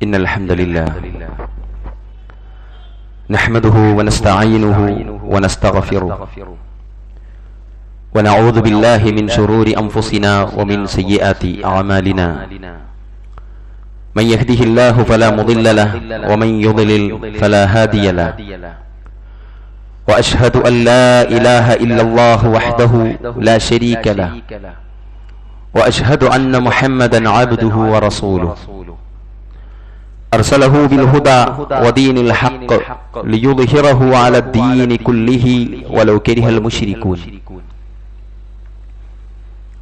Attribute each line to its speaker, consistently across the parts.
Speaker 1: إن الحمد لله نحمده ونستعينه ونستغفره ونعوذ بالله من شرور أنفسنا ومن سيئات أعمالنا من يهده الله فلا مضل له ومن يضلل فلا هادي له وأشهد أن لا إله إلا الله وحده لا شريك له وأشهد أن محمدا عبده ورسوله أرسله بالهدى ودين الحق ليظهره على الدين كله ولو كره المشركون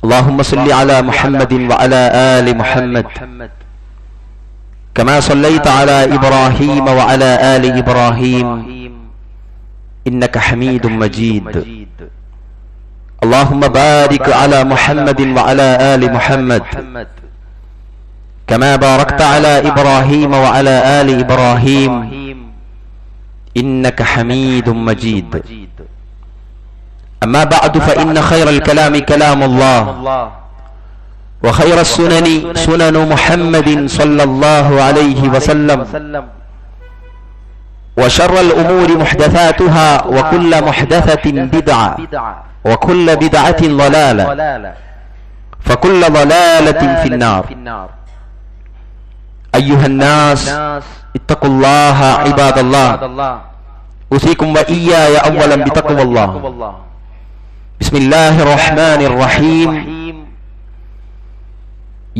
Speaker 1: اللهم صل على محمد وعلى آل محمد كما صليت على إبراهيم وعلى آل إبراهيم إنك حميد مجيد اللهم بارك على محمد وعلى آل محمد كما باركت على إبراهيم وعلى آل إبراهيم إنك حميد مجيد أما بعد فإن خير الكلام كلام الله وخير السنن سنن محمد صلى الله عليه وسلم وشر الأمور محدثاتها وكل محدثة بدعة وكل بدعة ضلالة فكل ضلالة في النار أيها الناس اتقوا الله عباد الله أوصيكم وإياي أولا بتقوى الله بسم الله الرحمن الرحيم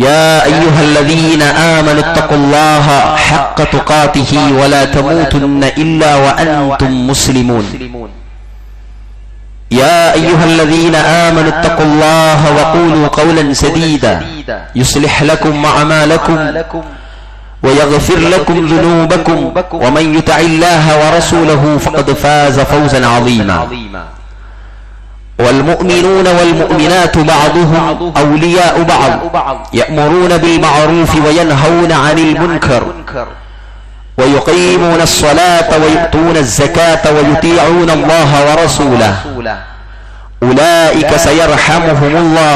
Speaker 1: يا أيها الذين آمنوا اتقوا الله حق تقاته ولا تموتن إلا وأنتم مسلمون يا أيها الذين آمنوا اتقوا الله وقولوا قولا سديدا يصلح لكم أعمالكم ويغفر لكم ذنوبكم ومن يطع الله ورسوله فقد فاز فوزا عظيما والمؤمنون والمؤمنات بعضهم أولياء بعض يأمرون بالمعروف وينهون عن المنكر ويقيمون الصلاة ويؤتون الزكاة ويطيعون الله ورسوله أولئك سيرحمهم الله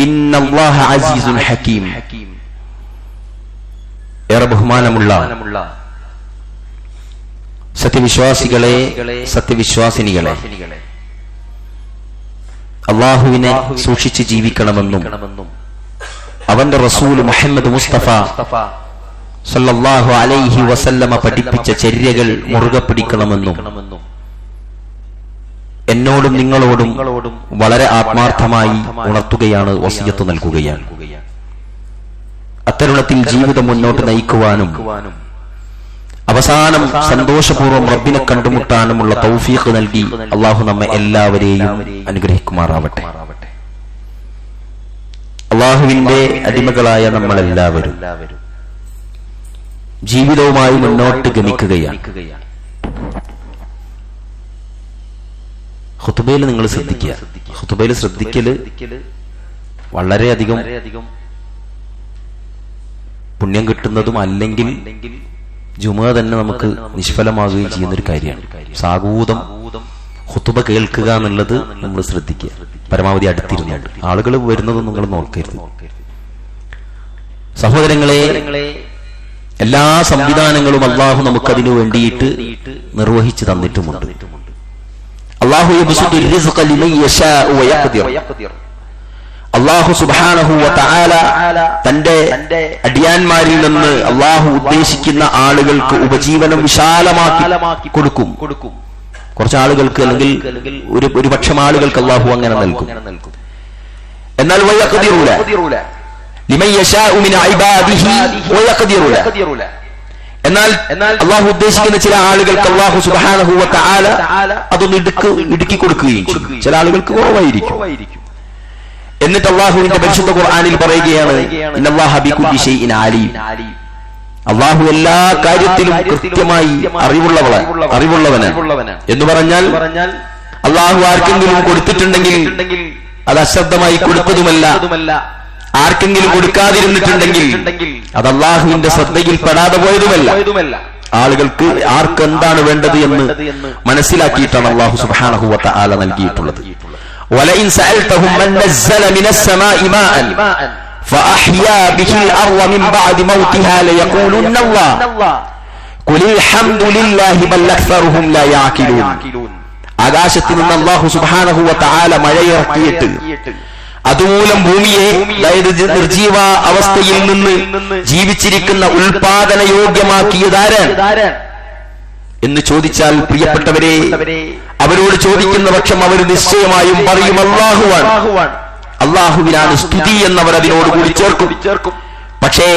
Speaker 1: إن الله عزيز حكيم ഏറെ ബഹുമാനമുള്ള സത്യവിശ്വാസികളെ, സത്യവിശ്വാസിനികളെ, അള്ളാഹുവിനെ സൂക്ഷിച്ച് ജീവിക്കണമെന്നും അവന്റെ റസൂൽ മുഹമ്മദ് മുസ്തഫ സല്ലല്ലാഹു അലൈഹി വസല്ലമ പഠിപ്പിച്ച ചര്യകൾ മുറുകെ പിടിക്കണമെന്നും എന്നോടും നിങ്ങളോടും വളരെ ആത്മാർത്ഥമായി ഉണർത്തുകയാണ്, വസിയത്ത് നൽകുകയാണ്. അത്തരുണത്തിൽ ജീവിതം മുന്നോട്ട് നയിക്കുവാനും അവസാനം സന്തോഷപൂർവ്വം റബ്ബിനെ കണ്ടുമുട്ടാനുമുള്ള തൗഫീഖ് നൽകി അള്ളാഹു നമ്മെ എല്ലാവരെയും അനുഗ്രഹിക്കുമാറാവട്ടെ. അള്ളാഹുവിന്റെ അടിമകളായ നമ്മളെല്ലാവരും ജീവിതവുമായി മുന്നോട്ട് ഗമിക്കുകയാണ്. ഖുതുബയിൽ നിങ്ങൾ ശ്രദ്ധിക്കുക. ഖുതുബയിൽ ശ്രദ്ധിക്കല് വളരെയധികം പുണ്യം കിട്ടുന്നതും അല്ലെങ്കിൽ ജുമുഅ തന്നെ നമുക്ക് നിഷ്ഫലമാകുകയും ചെയ്യുന്നൊരു കാര്യമാണ്. സാഗൂതം ഖുതുബ കേൾക്കുക എന്നുള്ളത് നമ്മൾ ശ്രദ്ധിക്കുക. പരമാവധി അടുത്തിരുന്നുണ്ട് ആളുകൾ വരുന്നതും നിങ്ങൾ നോക്കരുത്. സഹോദരങ്ങളെ, എല്ലാ സംവിധാനങ്ങളും അള്ളാഹു നമുക്കതിനു വേണ്ടിയിട്ട് നിർവഹിച്ചു തന്നിട്ടുമുണ്ട്. അള്ളാഹു അള്ളാഹു സുബ്ഹാനഹു വ തആല തന്റെ അടിയാന്മാരിൽ നിന്ന് അള്ളാഹു ഉദ്ദേശിക്കുന്ന ആളുകൾക്ക് ഉപജീവനം വിശാലമാക്കി കൊടുക്കും. കുറച്ച് ആളുകൾക്ക് അല്ലെങ്കിൽ ഒരു പക്ഷം ആളുകൾക്ക് അള്ളാഹു അങ്ങനെ നൽകും. എന്നാൽ എന്നാൽ അള്ളാഹു ഉദ്ദേശിക്കുന്ന ചില ആളുകൾക്ക് അള്ളാഹു സുബ്ഹാനഹു വ തആല അതൊന്ന് ഇടുക്കി കൊടുക്കുകയും ചെയ്യും. ചില ആളുകൾക്ക് കുറവായിരിക്കും. എന്നിട്ട് അള്ളാഹുവിന്റെ പരിശുദ്ധ ഖുർആനിൽ പറയുകയാണ്, ഇന്നല്ലാഹ ബികുല്ലി ഷൈഇൻ അലീം. അള്ളാഹു എല്ലാ കാര്യത്തിലും കൃത്യമായി അറിവുള്ളവനാണ് എന്ന് പറഞ്ഞാൽ അള്ളാഹു ആർക്കെങ്കിലും കൊടുത്തിട്ടുണ്ടെങ്കിൽ അത് അശ്രദ്ധമായി കൊടുത്തതുമല്ല, ആർക്കെങ്കിലും കൊടുക്കാതിരുന്നിട്ടുണ്ടെങ്കിൽ അത് അള്ളാഹുവിന്റെ ശ്രദ്ധയിൽ പെടാതെ പോയതുമല്ല. ആളുകൾക്ക് ആർക്കെന്താണ് വേണ്ടത് എന്ന് മനസ്സിലാക്കിയിട്ടാണ് അള്ളാഹു സുബ്ഹാനഹു വ തആല നൽകിയിട്ടുള്ളത്. വലഇൻ സഅൽതഹും മൻ നസ്സല മിനസ് സമാഇ മാഅൻ فأحيا به الأرض من بعد موتها ليقولن الله قل الحمد لله بل أكثرهم لا يعقلون. ആകാശത്തിൽ നിന്ന് അല്ലാഹു സുബ്ഹാനഹു വ തആല മഴയിറക്കിയിട്ട് അതുമൂലം ഭൂമിയെ, അതായത് നിർജീവ അവസ്ഥയിൽ നിന്ന് ജീവിച്ചിരിക്കുന്ന ഉൽപാദന യോഗ്യമാക്കിയതാരാണ് എന്ന് ചോദിച്ചാൽ, പ്രിയപ്പെട്ടവരെ, അവരോട് ചോദിക്കുന്ന പക്ഷം അവർ നിശ്ചയമായും പറയും അല്ലാഹുവാണ്. അല്ലാഹുവിനാണ് സ്തുതി എന്നവർ അതിനോടുകൂടി ചേർക്കും. പക്ഷേ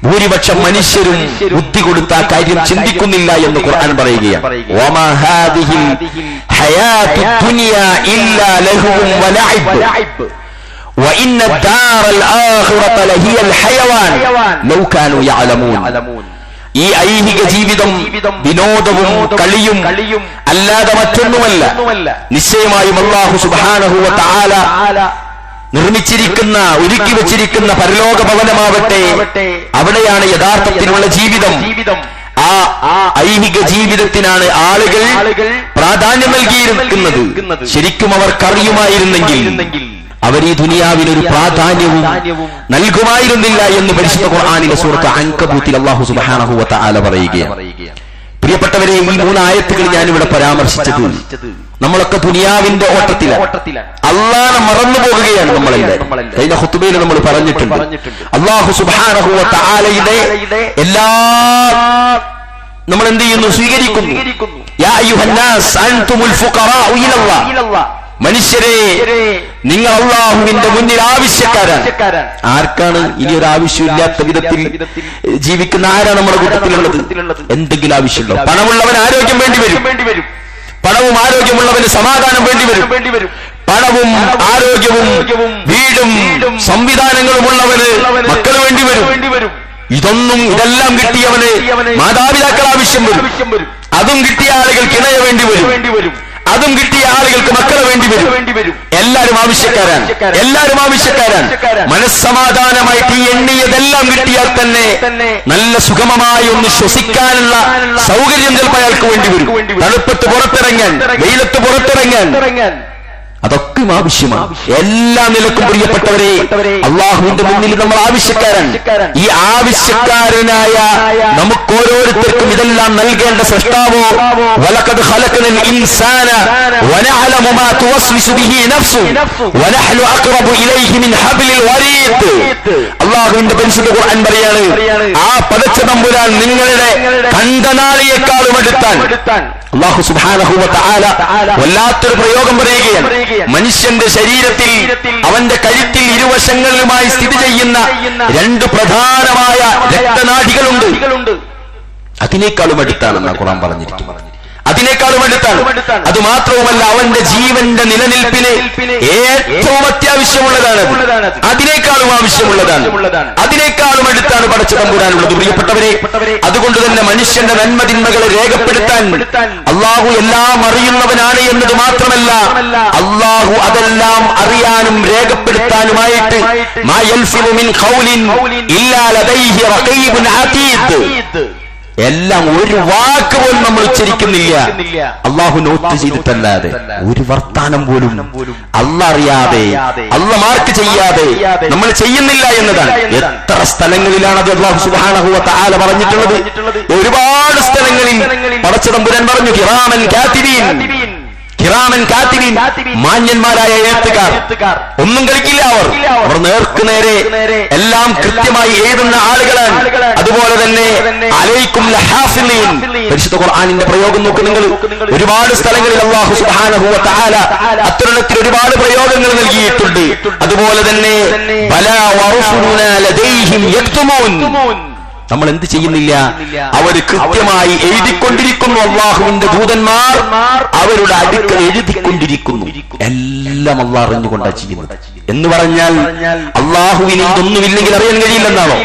Speaker 1: ഭൂരിപക്ഷം മനുഷ്യരും ബുദ്ധി കൊടുത്ത കാര്യം ചിന്തിക്കുന്നില്ല എന്ന് ഖുർആൻ പറയുകയാണ്. വമാ ഹാദിഹിൽ ഹയാത്തുദ് ദുനിയാ ഇല്ലാ ലഹുവും വലഇബ് വഇന്ന ദാറൽ ആഖിറത ലഹിയൽ ഹയവാൻ ലൗ കാനൂ യഅലമൂൻ. ഈ ഐഹിക ജീവിതം വിനോദവും കളിയും അല്ലാതെ മറ്റൊന്നുമല്ല. നിശ്ചയമായും അല്ലാഹു സുബ്ഹാനഹു വ തആല നിർമ്മിച്ചിരിക്കുന്ന, ഒരുക്കി വെച്ചിരിക്കുന്ന പരലോക ഭവനമാവട്ടെ, അവിടെയാണ് യഥാർത്ഥത്തിലുള്ള ജീവിതം. ആ ഐഹിക ജീവിതത്തിനാണ് ആളുകൾ പ്രാധാന്യം നൽകിയിരിക്കുന്നത്. ശരിക്കും അവർക്കറിയുമായിരുന്നെങ്കിൽ അവർ ഈ ദുനിയാവിനൊരു പ്രാധാന്യവും നൽകുമായിരുന്നില്ല എന്ന് പരിശുദ്ധ ഖുർആനിലെ സൂറത്ത് അൻകബൂത്തിൽ അല്ലാഹു സുബ്ഹാനഹു വ തആല പറയുകയാണ്. പ്രിയപ്പെട്ടവരെ, ഈ 3 ആയത്തുകൾ ഞാനിവിടെ പരാമർശിച്ചത് നമ്മളൊക്കെ ദുനിയാവിന്റെ ഓട്ടത്തിലാണ്. അല്ലാഹനെ മറന്നു പോകുകയാണ് നമ്മളെല്ലാം. കഴിഞ്ഞ ഖുതുബയിൽ നമ്മൾ പറഞ്ഞിട്ടുണ്ട്, അല്ലാഹു സുബ്ഹാനഹു വ തആലയുടെ എല്ലാ നമ്മൾ എന്ത് ചെയ്യുന്നു? സ്വീകരിക്കുന്നു. യാ അയ്യുഹന്നാസ് അൻതുമുൽ ഫുഖറാഉ ഇലല്ലാഹ്. മനുഷ്യരെ, നിങ്ങൾ അല്ലാഹുവിന്റെ മുന്നിൽ ആവശ്യക്കാരാണ്. ആർക്കാണ്? ഇനി ഒരു ആവശ്യമില്ലാത്ത വിധത്തിൽ ജീവിക്കുന്ന ആരാണ് നമ്മുടെ കൂട്ടത്തിലുള്ളത്? എന്തെങ്കിലും ആവശ്യമുണ്ടോ? പണമുള്ളവൻ ആരോഗ്യം വേണ്ടി വരും. പണവും ആരോഗ്യമുള്ളവന് സമാധാനം വേണ്ടി വരും. പണവും ആരോഗ്യവും വീടും സംവിധാനങ്ങളുമുള്ളവന് മക്കൾ വേണ്ടി വരും. ഇതെല്ലാം കിട്ടിയവന് മാതാപിതാക്കൾ ആവശ്യം വരും. അതും കിട്ടിയ ആളുകൾക്ക് ഇണയ വേണ്ടി വരും. അതും കിട്ടിയ ആളുകൾക്ക് മക്കളെ വേണ്ടി വരും. എല്ലാവരും ആവശ്യക്കാരാണ്. മനസ്സമാധാനമായിട്ട് ഈ എണ്ണിയതെല്ലാം കിട്ടിയാൽ തന്നെ നല്ല സുഗമമായി ഒന്ന് ശ്വസിക്കാനുള്ള സൗകര്യം ചിലപ്പോൾ അയാൾക്ക് വേണ്ടി വരും. തണുപ്പത്ത് പുറത്തിറങ്ങാൻ, വെയിലത്ത് പുറത്തിറങ്ങാൻ, അതൊക്കെ ആവശ്യമാണ്. എല്ലാ നിലക്കും പ്രിയപ്പെട്ടവരെ, അള്ളാഹുവിന്റെ മുന്നിൽ നമ്മൾ ആവശ്യക്കാരാണ്. ഈ ആവശ്യക്കാരനായ നമുക്ക് ഓരോരുത്തർക്കും ഇതെല്ലാം നൽകേണ്ട സൃഷ്ടാവോ വലഖദ് ഖലഖനൽ ഇൻസാന വനഅലമു മാ തുവസ്വിസു ബിഹി നഫ്സുഹു വനഹ്നു അഖറബു ഇലൈഹി മിൻ ഹബ്ലിൽ വരീദ്. അള്ളാഹുവിന്റെ പരിശുദ്ധ ഖുർആൻ പറയാണ്, ആ പടച്ച തമ്പുരാൻ നിങ്ങളുടെ കണ്ടനാളിയേക്കാളും അടുത്താൻ. അല്ലാഹു സുബ്ഹാനഹു വ തആല വല്ലാത്തൊരു പ്രയോഗം പറയുകയാണ്. മനുഷ്യന്റെ ശരീരത്തിൽ അവന്റെ കഴുത്തിൽ ഇരുവശങ്ങളിലുമായി സ്ഥിതി ചെയ്യുന്ന 2 പ്രധാനമായ രക്തനാഡികളുണ്ട്. അതിനേക്കാളും അടുത്താണെന്നാണ് ഖുർആൻ പറഞ്ഞിരിക്കുന്നത്. അതിനേക്കാളും അടുത്താണ്. അത് മാത്രവുമല്ല, അവന്റെ ജീവന്റെ നിലനിൽപ്പിന് ഏറ്റവും അത്യാവശ്യമുള്ളതാണ്. അതിനേക്കാളും ആവശ്യമുള്ളതാണ്. അതിനേക്കാളും അടുത്താണ് പടച്ച തമ്പുരാനുള്ളത്. പ്രിയപ്പെട്ടവരെ, അതുകൊണ്ട് തന്നെ മനുഷ്യന്റെ നന്മതിന്മകളെ രേഖപ്പെടുത്താൻ അള്ളാഹു എല്ലാം അറിയുന്നവനാണ് എന്നത് മാത്രമല്ല, അള്ളാഹു അതെല്ലാം അറിയാനും രേഖപ്പെടുത്താനുമായിട്ട് മാ യൽഫിദു മിൻ ഖൗലിൻ ഇല്ലാ ലദൈഹി റഖീബുൻ അതീദ്. എല്ലാം ഒരു വാക്ക് പോലും നമ്മൾ ഉച്ചരിക്കുന്നില്ല, അള്ളാഹു നോട്ട് ചെയ്തിട്ടല്ലാതെ. ഒരു വർത്താനം പോലും അള്ളാഹ് അറിയാതെ, അള്ളാഹ് മാർക്ക് ചെയ്യാതെ നമ്മൾ ചെയ്യുന്നില്ല എന്നതാണ്. എത്ര സ്ഥലങ്ങളിലാണ് അത് അല്ലാഹു സുബ്ഹാനഹു വ തആല പറഞ്ഞിട്ടുള്ളത്? ഒരുപാട് സ്ഥലങ്ങളിൽ പടച്ച തമ്പുരാൻ പറഞ്ഞു, കിറാമൻ കാതിബീൻ. മാന്യന്മാരായ എഴുത്തുകാർ. ഒന്നും കളിക്കില്ല അവർ നേർക്ക് നേരെ എല്ലാം കൃത്യമായി എഴുതുന്ന ആളുകളാണ്. അതുപോലെ തന്നെ അലൈക്കും ലഹാഫിളീൻ. പരിശുദ്ധ ഖുർആനിന്റെ പ്രയോഗം നോക്ക് നിങ്ങൾ. ഒരുപാട് സ്ഥലങ്ങളിൽ അല്ലാഹു സുബ്ഹാനഹു വ തആല അത്തരത്തിൽ ഒരുപാട് പ്രയോഗങ്ങൾ നൽകിയിട്ടുണ്ട്. അതുപോലെ തന്നെ ബലാ വറുസുലുനാ ലദൈഹിം യക്തുമൂൻ. നമ്മൾ എന്ത് ചെയ്യുന്നില്ല? അവർ കൃത്യമായി എഴുതിക്കൊണ്ടിരിക്കുന്നു. അള്ളാഹുവിന്റെ ദൂതന്മാർ അവരുടെ അടുക്കൽ എഴുതിക്കൊണ്ടിരിക്കുന്നു. എല്ലാം അള്ളാഹ് അറിഞ്ഞുകൊണ്ടാണ് ചെയ്യുന്നത്. എന്ന് പറഞ്ഞാൽ അള്ളാഹുവിന് ഇതൊന്നുമില്ലെങ്കിൽ അറിയാൻ കഴിയില്ലെന്നാണോ?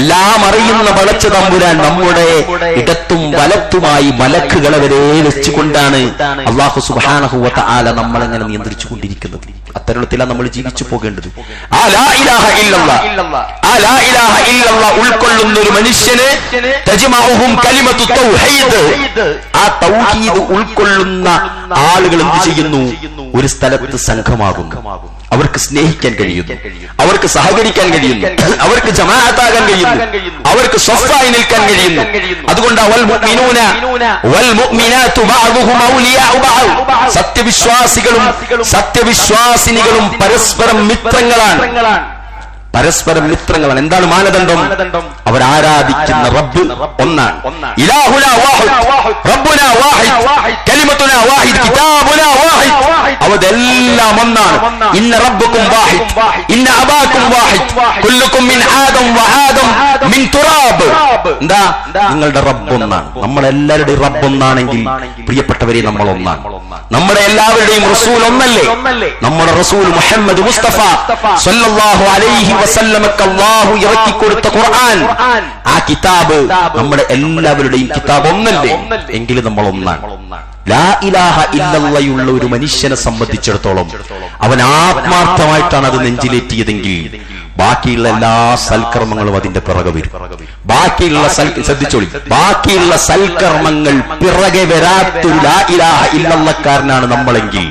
Speaker 1: എല്ലാം അറിയുന്ന പടച്ച തമ്പുരാൻ നമ്മുടെ ഇടത്തും വലത്തുമായി മലക്കുകളെ വരെ വെച്ചുകൊണ്ടാണ് അള്ളാഹു സുബ്ഹാനഹു വ തആല നമ്മളെങ്ങനെ നിയന്ത്രിച്ചു കൊണ്ടിരിക്കുന്നത്. അത്തരത്തിലാണ് നമ്മൾ ജീവിച്ചു പോകേണ്ടത്. ആ ലാ ഇലാഹ ഇല്ലല്ലാഹ് ഉൾക്കൊള്ളുന്ന ഒരു മനുഷ്യന് തജ്മഉഹും കലിമത്തു തൗഹീദ്, ആ തൗഹീദ് ഉൾക്കൊള്ളുന്ന ആളുകൾ എന്ത് ചെയ്യുന്നു? ഒരു സ്ഥലത്ത് സംഘമാകുന്നു. അവർക്ക് സ്നേഹിക്കാൻ കഴിയുന്നു, അവർക്ക് സഹകരിക്കാൻ കഴിയുന്നു, അവർക്ക് ജമാഅത്താകാൻ കഴിയുന്നു, അവർക്ക് സ്വഫായി നിൽക്കാൻ കഴിയുന്നു. അതുകൊണ്ട് സത്യവിശ്വാസികളും സത്യവിശ്വാസിനികളും പരസ്പരം മിത്രങ്ങളാണ്. പരസ്പരം മിത്രങ്ങളാണ്. എന്താണ് മാനദണ്ഡം? അവർ ആരാധിക്കുന്ന റബ്ബ് ഒന്നാണ്. ഇലാഹുനാ വാഹിദ്, റബ്ബുനാ വാഹിദ്, കലിമത്തുനാ വാഹിദ്, കിതാബുനാ വാഹിദ്. അവരെല്ലാം ഒന്നാണ്. ഇന്ന റബ്ബുക്കും വാഹിദ്, ഇന്ന അബാക്കും വാഹിദ്, കുല്ലുക്കും മിൻ ആദം വആദം മിൻ തുറാബ്. എന്താ? നിങ്ങളുടെ റബ്ബ് ഒന്നാണ്. നമ്മളെല്ലാവരുടെയും റബ്ബ് ഒന്നാണെങ്കിൽ പ്രിയപ്പെട്ടവരെ നമ്മൾ ഒന്നാണ്. നമ്മുടെ എല്ലാവരുടെയും റസൂൽ ഒന്നല്ലേ? നമ്മുടെ റസൂൽ മുഹമ്മദ് മുസ്തഫ സ്വല്ലല്ലാഹു അലൈഹി വസല്ലമക്ക് അല്ലാഹു ഇറക്കി കൊടുത്ത ഖുർആൻ, ആ കിതാബ് നമ്മുടെ എല്ലാവരുടെയും കിതാബ് ഒന്നല്ലേ? എങ്കിലും നമ്മൾ ഒന്നാണ്. ലാ ഇലാഹ ഇല്ലല്ലാഹുള്ള ഒരു മനുഷ്യനെ സംബന്ധിച്ചിടത്തോളം അവൻ ആത്മാർത്ഥമായിട്ടാണ് അത് നെഞ്ചിലേറ്റിയതെങ്കിൽ ബാക്കിയുള്ള എല്ലാ സൽക്കർമ്മങ്ങളും അതിന്റെ പിറകെ വരും. ബാക്കിയുള്ള ശ്രദ്ധിച്ചോളി, ബാക്കിയുള്ള സൽക്കർമ്മങ്ങൾ പിറകെ വരാത്തൊരു ലാ ഇലാഹ ഇല്ലല്ലാഹ്കാരനാണ് നമ്മളെങ്കിൽ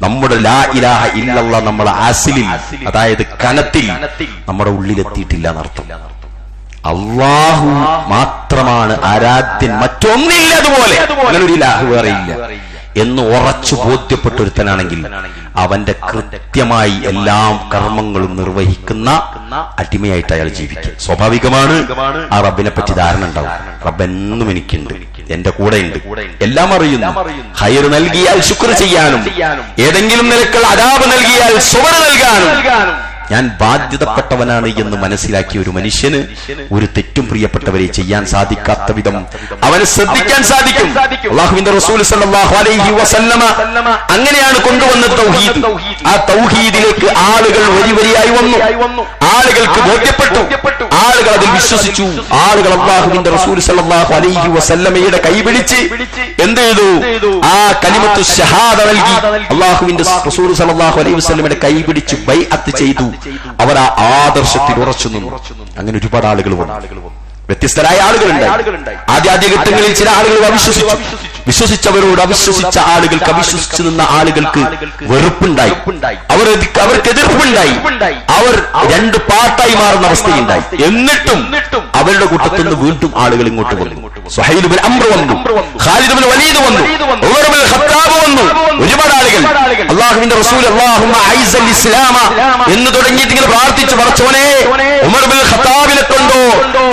Speaker 1: നമ്മുടെ ലാ ഇലാഹ ഇല്ലല്ലാഹ് നമ്മുടെ അസ്ലിൽ, അതായത് കനത്തിൽ നമ്മുടെ ഉള്ളിലെത്തിയിട്ടില്ല എന്നർത്ഥം. അല്ലാഹു മാത്രമാണ് ആരാധ്യൻ, മറ്റൊന്നില്ല അതുപോലെ, അങ്ങനൊരു ഇലാഹ് വേറെയില്ല എന്ന് ഉറച്ചു ബോധ്യപ്പെട്ട ഒരുത്തനാണെങ്കിൽ അവന്റെ കൃത്യമായി എല്ലാ കർമ്മങ്ങളും നിർവഹിക്കുന്ന അടിമയായിട്ട് അയാൾ ജീവിക്കും. സ്വാഭാവികമാണ് ആ റബ്ബിനെ പറ്റി ധാരണ ഉണ്ടാവും. റബ്ബ് എന്നും എനിക്കുണ്ട്, എന്റെ കൂടെ ഉണ്ട്, എല്ലാം അറിയുന്നു. ഖൈർ നൽകിയാൽ ശുക്ർ ചെയ്യാനും, ഏതെങ്കിലും നിലക്കുള്ള അദാബ് നൽകിയാൽ സുബ്ർ നൽകാനും ഞാൻ ബാധ്യതപ്പെട്ടവനാണ് എന്ന് മനസ്സിലാക്കിയ ഒരു മനുഷ്യന് ഒരു തെറ്റും പ്രിയപ്പെട്ടവരെ ചെയ്യാൻ സാധിക്കാത്ത വിധം അവന് ശ്രദ്ധിക്കാൻ സാധിക്കും. അല്ലാഹുവിന്റെ റസൂൽ സല്ലല്ലാഹു അലൈഹി വസല്ലമ അങ്ങനെയാണ് കൊണ്ടുവന്ന തൗഹീദ്. ആ തൗഹീദിലേക്ക് ആളുകൾ വരിവരിയായി വന്നു. ആളുകൾക്ക് ബോധ്യപ്പെട്ടു, ആളുകൾ അതിൽ വിശ്വസിച്ചു. ആളുകൾ അല്ലാഹുവിന്റെ റസൂൽ സല്ലല്ലാഹു അലൈഹി വസല്ലമയുടെ കൈപിടിച്ച് എന്ത് ചെയ്തു? ആ കലിമത്തു ഷഹാദ നൽകി അല്ലാഹുവിന്റെ റസൂൽ സല്ലല്ലാഹു അലൈഹി വസല്ലമയുടെ കൈപിടിച്ച് ബൈഅത്ത് ചെയ്തു. അവർ ആ ആദർശത്തിൽ ഉറച്ചു നിന്നു. അങ്ങനെ ഒരുപാട് ആളുകൾ വന്നു, വ്യത്യസ്തരായ ആളുകളുണ്ടായി. ആദ്യഘട്ടങ്ങളിൽ ചില ആളുകൾ അവിശ്വസിച്ചു. വിശ്വസിച്ചവരോട് അവിശ്വസിച്ച ആളുകൾക്ക്, അവിശ്വസിച്ചു നിന്ന ആളുകൾക്ക് വെറുപ്പുണ്ടായി, അവർക്ക് എതിർപ്പുണ്ടായി. അവർ രണ്ട് പാർട്ടായി മാറുന്ന അവസ്ഥയുണ്ടായി. എന്നിട്ടും അവരുടെ കൂട്ടത്തിൽ നിന്ന് വീണ്ടും ആളുകൾ ഇങ്ങോട്ട് വന്നു. സുഹൈൽ ബിൻ അംർ വന്നു, ഖാലിദ് ബിൻ വലീദ് വന്നു, ഉമർ ബിൻ ഖത്താബ് വന്നു. ഒരുപാട് ആളുകൾ അല്ലാഹുവിന്റെ റസൂൽ അല്ലാഹുമ്മ അഇസ്സൽ ഇസ്ലാമ എന്ന് തുടങ്ങിയിട്ട് ഇങ്ങനെ പ്രാർത്ഥിച്ചു, പടച്ചോനെ ഉമർ ബിൻ ഖത്താബിനെ കൊണ്ടോ,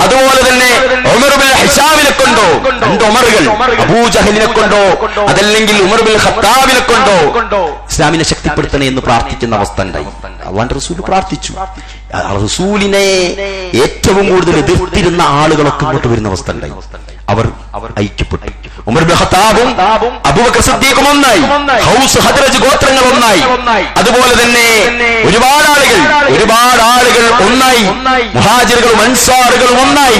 Speaker 1: അതുപോലെ തന്നെ ഉമർ ബിൻ ഹിശാമിനെ കൊണ്ടോ, രണ്ട് ഉമറുകൾ, അബൂജഹലിനെ കൊണ്ടോ അതല്ലെങ്കിൽ ഉമർ ബിൻ ഖത്താബിനെ കൊണ്ടോ ഇസ്ലാമിനെ ശക്തിപ്പെടുത്തണേ എന്ന് പ്രാർത്ഥിക്കുന്ന അവസ്ഥ ഉണ്ടായി. അല്ലാഹുവിന്റെ റസൂൽ പ്രാർത്ഥിച്ചു. റസൂലിനെ ഏറ്റവും കൂടുതൽ എതിർത്തിരുന്ന ആളുകളൊക്കെ ഇങ്ങോട്ട് വരുന്ന അവസ്ഥ ഉണ്ടായി. അവർ ഐക്യപ്പെട്ടു. ഉമർ ബിൻ ഖത്താബും അബൂബക്കർ സിദ്ദീഖും ഒന്നായി, ഖൗസ് ഖദ്റജ് ഗോത്രങ്ങൾ ഒന്നായി. അതുപോലെ തന്നെ ഒരുപാട് ആളുകൾ ഒന്നായി, മുഹാജിറുകളും അൻസാറുകളും ഒന്നായി.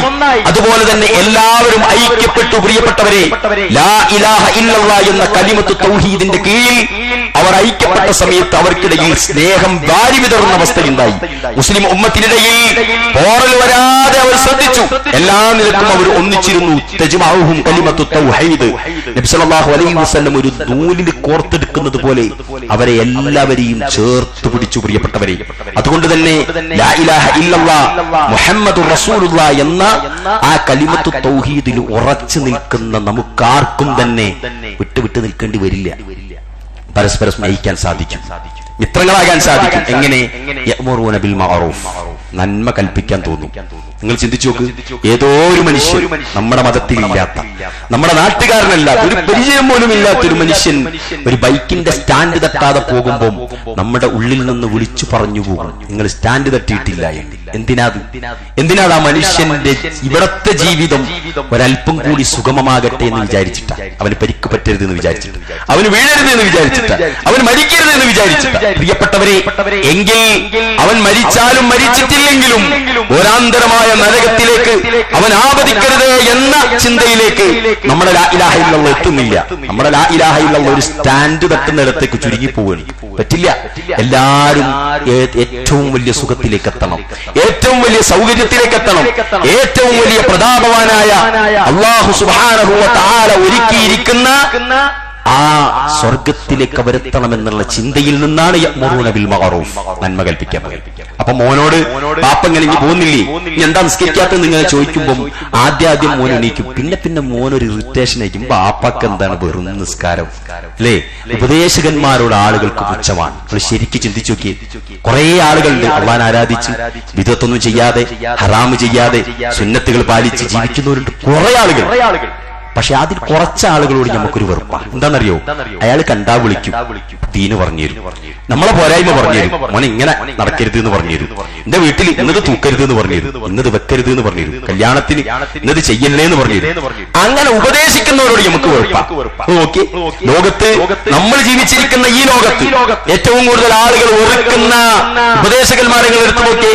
Speaker 1: അതുപോലെ തന്നെ എല്ലാവരും ഐക്യപ്പെട്ടു. പ്രിയപ്പെട്ടവരെ, ലാ ഇലാഹ ഇല്ലല്ലാഹ് എന്ന കലിമത്തു തൗഹീദിന്റെ കീഴിൽ അവർ ഐക്യപ്പെട്ട സമയത്ത് അവർക്കിടയിൽ സ്നേഹം വാരി വിതറുന്ന അവസ്ഥയുണ്ടായി. മുസ്ലിം ഉമ്മത്തിനിടയിൽ പോറൽ വരാതെ അവർ ശ്രദ്ധിച്ചു. എല്ലാ നിലക്കും അവർ ഒന്നിച്ചിരുന്നു. തജ്മഉഹും കലിമത്തു തൗഹീദ്. നബി സല്ലല്ലാഹു അലൈഹി വസല്ലം ഒരു നൂലിൽ കോർത്തെടുക്കുന്നത് പോലെ അവരെ എല്ലാവരെയും ചേർത്ത് പിടിച്ചു. പ്രിയപ്പെട്ടവരെ, അതുകൊണ്ട് തന്നെ ലാ ഇലാഹ ഇല്ലല്ലാഹ് മുഹമ്മദുർ റസൂലുള്ളാഹ് എന്ന ആ കലിമത്തു തൗഹീദിൽ ഉറച്ചു നിൽക്കുന്ന നമുക്കാർക്കും തന്നെ വിട്ടുവിട്ട് നിൽക്കേണ്ടി വരില്ല. പരസ്പരം സ്നേഹിക്കാൻ സാധിക്കും, മിത്രങ്ങളാകാൻ സാധിക്കും. എങ്ങനെ? യഅ്മുറൂന ബിൽ മഅറൂഫ്, നന്മ കൽപ്പിക്കാൻ തോന്നും. നിങ്ങൾ ചിന്തിച്ചു നോക്ക്, ഏതോ ഒരു മനുഷ്യൻ നമ്മുടെ മതത്തിലില്ലാത്ത, നമ്മുടെ നാട്ടുകാരനല്ലാത്ത, ഒരു പരിചയം പോലും ഇല്ലാത്തൊരു മനുഷ്യൻ ഒരു ബൈക്കിന്റെ സ്റ്റാൻഡ് തട്ടാതെ പോകുമ്പോൾ നമ്മുടെ ഉള്ളിൽ നിന്ന് വിളിച്ചു പറഞ്ഞു പോകും, നിങ്ങൾ സ്റ്റാൻഡ് തട്ടിയിട്ടില്ല എന്ന്. എന്തിനാ ആ മനുഷ്യന്റെ ഇവിടത്തെ ജീവിതം ഒരല്പം കൂടി സുഗമമാകട്ടെ എന്ന് വിചാരിച്ചിട്ട, അവന് പരിക്ക് പറ്റരുത് എന്ന് വിചാരിച്ചിട്ട്, അവന് വീഴരുത് എന്ന് വിചാരിച്ചിട്ട്, അവൻ മരിക്കരുത് എന്ന് വിചാരിച്ചിട്ട്. പ്രിയപ്പെട്ടവരെ, എങ്കിൽ അവൻ മരിച്ചാലും മരിച്ചിട്ടില്ലെങ്കിലും ഒരാന്തരമായ നരകത്തിലേക്ക് അവൻ ആപതിക്കരുത് എന്ന ചിന്തയിലേക്ക് നമ്മുടെ ലാ ഇലാഹ ഇല്ലല്ലാഹ് എത്തുന്നില്ല. നമ്മുടെ ലാ ഇലാഹ ഇല്ലല്ലാഹ് ഒരു സ്റ്റാൻഡ് തട്ടുന്നിടത്തേക്ക് ചുരുങ്ങി പോവുകയാണ്. പറ്റില്ല. എല്ലാവരും ഏറ്റവും വലിയ സുഖത്തിലേക്ക് എത്തണം, ഏറ്റവും വലിയ സൗകര്യത്തിലേക്ക് എത്തണം, ഏറ്റവും വലിയ പ്രതാപവാനായ അല്ലാഹു സുബ്ഹാനഹു വ തആല ഒരുക്കിയിരിക്കുന്ന ആ സ്വർഗത്തിലേക്ക് അവരെത്തണമെന്നുള്ള ചിന്തയിൽ നിന്നാണ് യഅ്മുറൂന ബിൽ മഅറൂഫ്, നന്മ കൽപ്പിക്കാൻ. അപ്പൊ മോനോട് പാപ്പ ഇങ്ങനെ ഇനി പോകുന്നില്ലേ, എന്താ നിസ്കരിക്കാത്തത് നിങ്ങൾ ചോദിക്കുമ്പോൾ ആദ്യം മോൻ എണീക്കും. പിന്നെ മോനൊരു ഇറിറ്റേഷൻ ആയിരിക്കും. പാപ്പക്ക് എന്താണ് വെറും നിസ്കാരം അല്ലേ? ഉപദേശകന്മാരോട് ആളുകൾക്ക് പുച്ഛമാണ്. നിങ്ങൾ ശരിക്കും ചിന്തിച്ചു നോക്കിയേ. കുറെ ആളുകളുണ്ട് അള്ളാഹനെ ആരാധിച്ച് ബിദ്അത്തൊന്നും ചെയ്യാതെ ഹറാമ് ചെയ്യാതെ സുന്നത്തുകൾ പാലിച്ച് ജീവിക്കുന്നവരുണ്ട് കുറെ ആളുകൾ. പക്ഷെ അതിൽ കുറച്ച് ആളുകളോട് നമുക്കൊരു വെറുപ്പാണ്. എന്താണെന്നറിയോ? അയാൾ കണ്ടാ വിളിക്കും, ദീന് പറഞ്ഞു തരും, നമ്മളെ പോരായ്മ പറഞ്ഞു തരും, മോനെ ഇങ്ങനെ നടക്കരുത് എന്ന് പറഞ്ഞു തരും, എന്റെ വീട്ടിൽ ഇന്നത് തൂക്കരുത് എന്ന് പറഞ്ഞു തരും, ഇന്നത് വെക്കരുത് എന്ന് പറഞ്ഞു തരും, കല്യാണത്തിന് ഇന്നത് ചെയ്യല്ലേ എന്ന് പറഞ്ഞു തരും. അങ്ങനെ ഉപദേശിക്കുന്നവരോട് നമുക്ക് വെറുപ്പാണ്. നോക്കി, ലോകത്ത് നമ്മൾ ജീവിച്ചിരിക്കുന്ന ഈ ലോകത്ത് ഏറ്റവും കൂടുതൽ ആളുകൾ വെറുക്കുന്ന ഉപദേശകന്മാരെ എടുത്തു നോക്കി.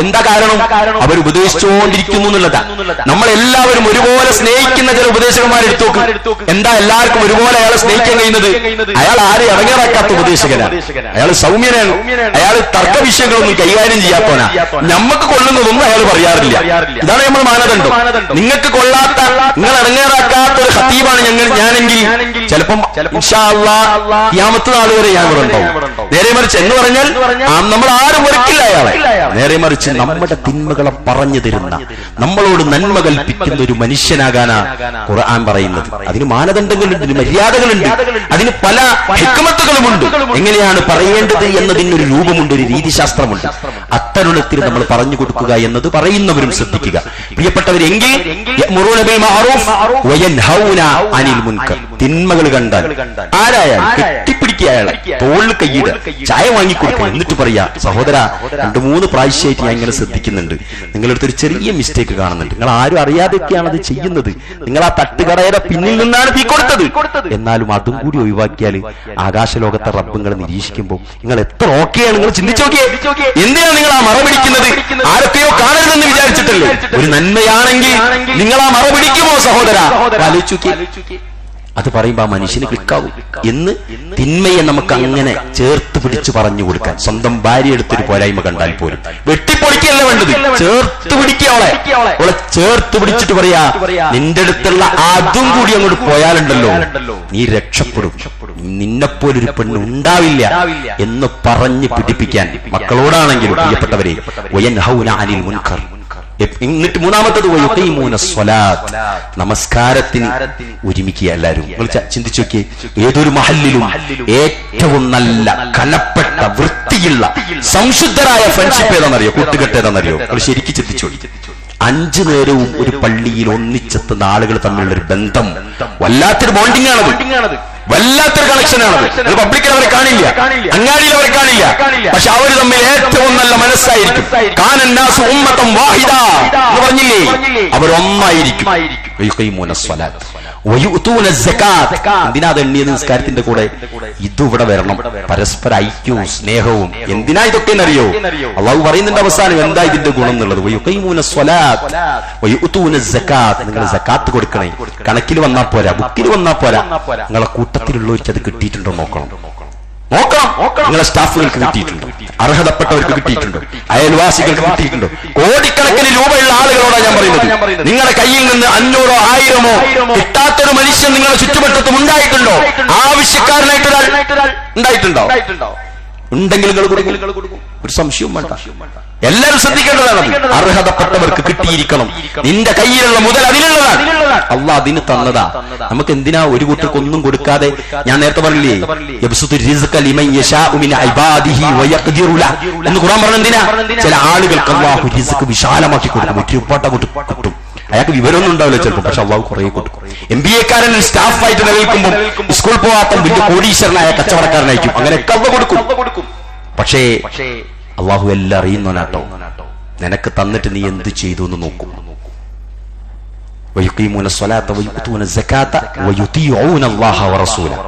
Speaker 1: എന്താ കാരണം? അവർ ഉപദേശിച്ചുകൊണ്ടിരിക്കുന്നു എന്നുള്ളതാണ്. നമ്മളെല്ലാവരും ഒരുപോലെ സ്നേഹിക്കുന്ന ചില ഉപദേശകന്മാരെ എടുത്തു നോക്കും. എന്താ എല്ലാവർക്കും ഒരുപോലെ അയാളെ സ്നേഹിക്കാൻ കഴിയുന്നത്? അയാൾ ആരെ ഇറങ്ങിറാക്കാത്ത ഉപദേശകനാണ്, അയാൾ സൗമ്യനാണ്, അയാൾ തർക്ക വിഷയങ്ങളൊന്നും കൈകാര്യം ചെയ്യാത്തവനാ. നമുക്ക് കൊള്ളുന്നതൊന്നും അയാൾ പറയാറില്ല. ഇതാണ് നമ്മൾ മാനദണ്ഡം. നിങ്ങൾക്ക് കൊള്ളാത്ത, നിങ്ങൾ ഇറങ്ങിറാക്കാത്ത ഒരു ഖതീബാണ് ഞാനെങ്കിൽ ചിലപ്പം ഇൻഷാ അല്ലാഹ് ഖിയാമത്ത് നാൾ വരെ ഞാൻ ഇവിടെ ഉണ്ടാവും. നേരെ മറിച്ച് എന്ന് പറഞ്ഞാൽ നമ്മൾ ആരും വെറുക്കില്ല അയാളെ. നേരെ മറിച്ച് നമ്മുടെ തിന്മകളെ പറഞ്ഞു തരുന്ന, നമ്മളോട് നന്മ കൽപ്പിക്കുന്ന ഒരു മനുഷ്യനാകാനാ ഖുർആൻ പറയുന്നത്. അതിന് മാനദണ്ഡങ്ങളുണ്ട്, മര്യാദകളുണ്ട്, അതിന് പല ഹിക്മത്തുകളുമുണ്ട്. എങ്ങനെയാണ് പറയേണ്ടത് എന്നതിനൊരു രൂപമുണ്ട്, ഒരു രീതിശാസ്ത്രമുണ്ട്. അത്തരുണത്തിൽ നമ്മൾ പറഞ്ഞു കൊടുക്കുക എന്നത് പറയുന്നവരും ശ്രദ്ധിക്കുക. പ്രിയപ്പെട്ടവരെങ്കിൽ യഅ്മുറൂന ബിൽ മഅറൂഫ് വയൻഹൗന അനിൽ മുൻകർ. തിന്മകൾ കണ്ടാൽ ആരായാലും കെട്ടിപ്പിടിക്കുക, അയാളെ തോളിൽ കൈയിടുക, ചായ വാങ്ങിക്കൊടുക്കുക, എന്നിട്ട് പറയാ, സഹോദര 2-3 പ്രാവശ്യമായിട്ട് ഞാൻ ഇങ്ങനെ ശ്രദ്ധിക്കുന്നുണ്ട്, നിങ്ങളടുത്തൊരു ചെറിയ മിസ്റ്റേക്ക് കാണുന്നുണ്ട്, നിങ്ങൾ ആരും അറിയാതെയൊക്കെയാണ് അത് ചെയ്യുന്നത്, നിങ്ങൾ ആ തട്ടുകടയുടെ പിന്നിൽ നിന്നാണ് തീ കൊടുത്തത്. എന്നാലും അതും കൂടി ഒഴിവാക്കിയാൽ ആകാശലോകത്തെ റബ്ബുകളെ നിരീക്ഷിക്കുമ്പോൾ നിങ്ങൾ എത്ര ഓക്കെയാണ്. നിങ്ങൾ ചിന്തിച്ചു നോക്കിയേ, എന്തിനാണ് നിങ്ങൾ ആ മറ പിടിക്കുന്നത്? ആരൊക്കെയോ കാണരുതെന്ന് വിചാരിച്ചിട്ടല്ലേ? ഒരു നന്മയാണെങ്കിൽ നിങ്ങൾ ആ മറ പിടിക്കുമോ സഹോദര? ആലോചിച്ചു. അത് പറയുമ്പോ ആ മനുഷ്യന് ക്ലിക്കാവും. എന്ന് തിന്മയെ നമുക്ക് അങ്ങനെ ചേർത്ത് പിടിച്ചു പറഞ്ഞു കൊടുക്കാൻ. സ്വന്തം ഭാര്യ എടുത്തൊരു പോരായ്മ കണ്ടാൽ പോലും വെട്ടിപ്പൊളിക്കല്ല വേണ്ടത്, ചേർത്ത് പിടിക്കുക. അവളെ ചേർത്ത് പിടിച്ചിട്ട് പറയാ, നിന്റെ അടുത്തുള്ള അതും കൂടി അങ്ങോട്ട് പോയാലുണ്ടല്ലോ നീ രക്ഷപ്പെടും, നിന്നെപ്പോലൊരു പെണ്ണ് ഉണ്ടാവില്ല എന്ന് പറഞ്ഞ് പിടിപ്പിക്കാൻ. മക്കളോടാണെങ്കിലും പ്രിയപ്പെട്ടവരെ, വയൻഹൗന അനിൽ മുൻകർ. എന്നിട്ട് മൂന്നാമത്തത് വയുഖീമൂന സ്വലാത്ത്, നമസ്കാരത്തിന് ഒരുമിക്കുക എല്ലാവരും. നിങ്ങൾ ചിന്തിച്ചു നോക്കിയേ, ഏതൊരു മഹല്ലിലും ഏറ്റവും നല്ല കനപ്പെട്ട വൃത്തിയുള്ള സംശുദ്ധരായ ഫ്രണ്ട്ഷിപ്പ് ഏതാണെന്നറിയോ? കൂട്ടുകെട്ട് ഏതാണെന്നറിയോ? നിങ്ങൾ ശരിക്കും ചിന്തിച്ചു. 5 നേരവും ഒരു പള്ളിയിൽ ഒന്നിച്ചെത്തുന്ന ആളുകൾ തമ്മിലുള്ള ഒരു ബന്ധം വല്ലാത്തൊരു ബോണ്ടിങ് ആണത്, വല്ലാത്തൊരു കണക്ഷനാണത്. പബ്ലിക്കിൽ അവരെ കാണില്ല, അങ്ങാടിയിൽ അവരെ കാണില്ല, പക്ഷെ അവർ തമ്മിൽ ഏറ്റവും നല്ല മനസ്സായിരിക്കും. കാനന്നാസു ഉമ്മത്തൻ വാഹിദ എന്ന് പറഞ്ഞില്ലേ, അവരൊന്നായിരിക്കും. എന്തിനാ അത് എണ്ണിയത്? നിസ്കാരത്തിന്റെ കൂടെ ഇതിവിടെ വരണം, പരസ്പര ഐക്യവും സ്നേഹവും. എന്തിനാ ഇതൊക്കെ എന്നറിയോ? അള്ളാഹു പറയുന്നുണ്ട് അവസാനം എന്താ ഇതിന്റെ ഗുണം എന്നുള്ളത്. നിങ്ങൾ സക്കാത്ത് കൊടുക്കണേ. കണക്കിൽ വന്നാ പോരാ, ബുക്കിൽ വന്നാ പോരാ, നിങ്ങളെ കൂട്ടത്തിലുള്ളവർക്ക് അത് കിട്ടിയിട്ടുണ്ടോ നോക്കണം. നിങ്ങളെ സ്റ്റാഫുകൾക്ക് കിട്ടിയിട്ടുണ്ടോ? അർഹതപ്പെട്ടവർക്ക് കിട്ടിയിട്ടുണ്ടോ? അയൽവാസികൾക്ക് കിട്ടിയിട്ടുണ്ടോ? കോടിക്കണക്കിന് രൂപയുള്ള ആളുകളോടാണ് ഞാൻ പറയുന്നത്. നിങ്ങളുടെ കയ്യിൽ നിന്ന് 500 1000 കിട്ടാത്തൊരു മനുഷ്യൻ നിങ്ങളുടെ ചുറ്റുവട്ടത്തും ഉണ്ടായിട്ടുണ്ടോ? ആവശ്യക്കാരനായിട്ട് ഉണ്ടായിട്ടുണ്ടോ? ഉണ്ടെങ്കിൽ നിങ്ങൾ കൊടുക്കും, ഒരു സംശയവും വേണ്ട. എല്ലാവരും ശ്രദ്ധിക്കേണ്ടതാണ്. അർഹതപ്പെട്ടവർക്ക് കിട്ടിയിരിക്കണം. നിന്റെ കയ്യിലുള്ള മുതൽ അതിനുള്ളതാണ്. അള്ളാഹ് അതിന് തന്നതാ. നമുക്ക് എന്തിനാ ഒരു കൂട്ടർക്ക് ഒന്നും കൊടുക്കാതെ? ഞാൻ നേരത്തെ പറഞ്ഞില്ലേ, എന്ന് ഖുർആൻ പറഞ്ഞ എന്തിനാ? ചില ആളുകൾക്ക് അള്ളാഹു റിസ്ക് വിശാലമാക്കി കൊടുക്കും, ഒരുപാട് കിട്ടും. അയാൾക്ക് വിവരമൊന്നും ഉണ്ടാവില്ല ചിലപ്പോൾ, പക്ഷെ അള്ളാഹു കുറെ കൊടുക്കും. MBA-കാരൻ സ്റ്റാഫായിട്ട് നിലനിൽക്കുമ്പോൾ സ്കൂൾ പോകാത്ത വലിയ കോടീശ്വരനായ കച്ചവടക്കാരനായിരിക്കും, അങ്ങനെയൊക്കെ അള്ളാഹു കൊടുക്കും. പക്ഷേ അള്ളാഹു എല്ലാം അറിയുന്നവനാട്ടോ. നിനക്ക് തന്നിട്ട് നീ എന്ത് ചെയ്തു എന്ന് നോക്കും.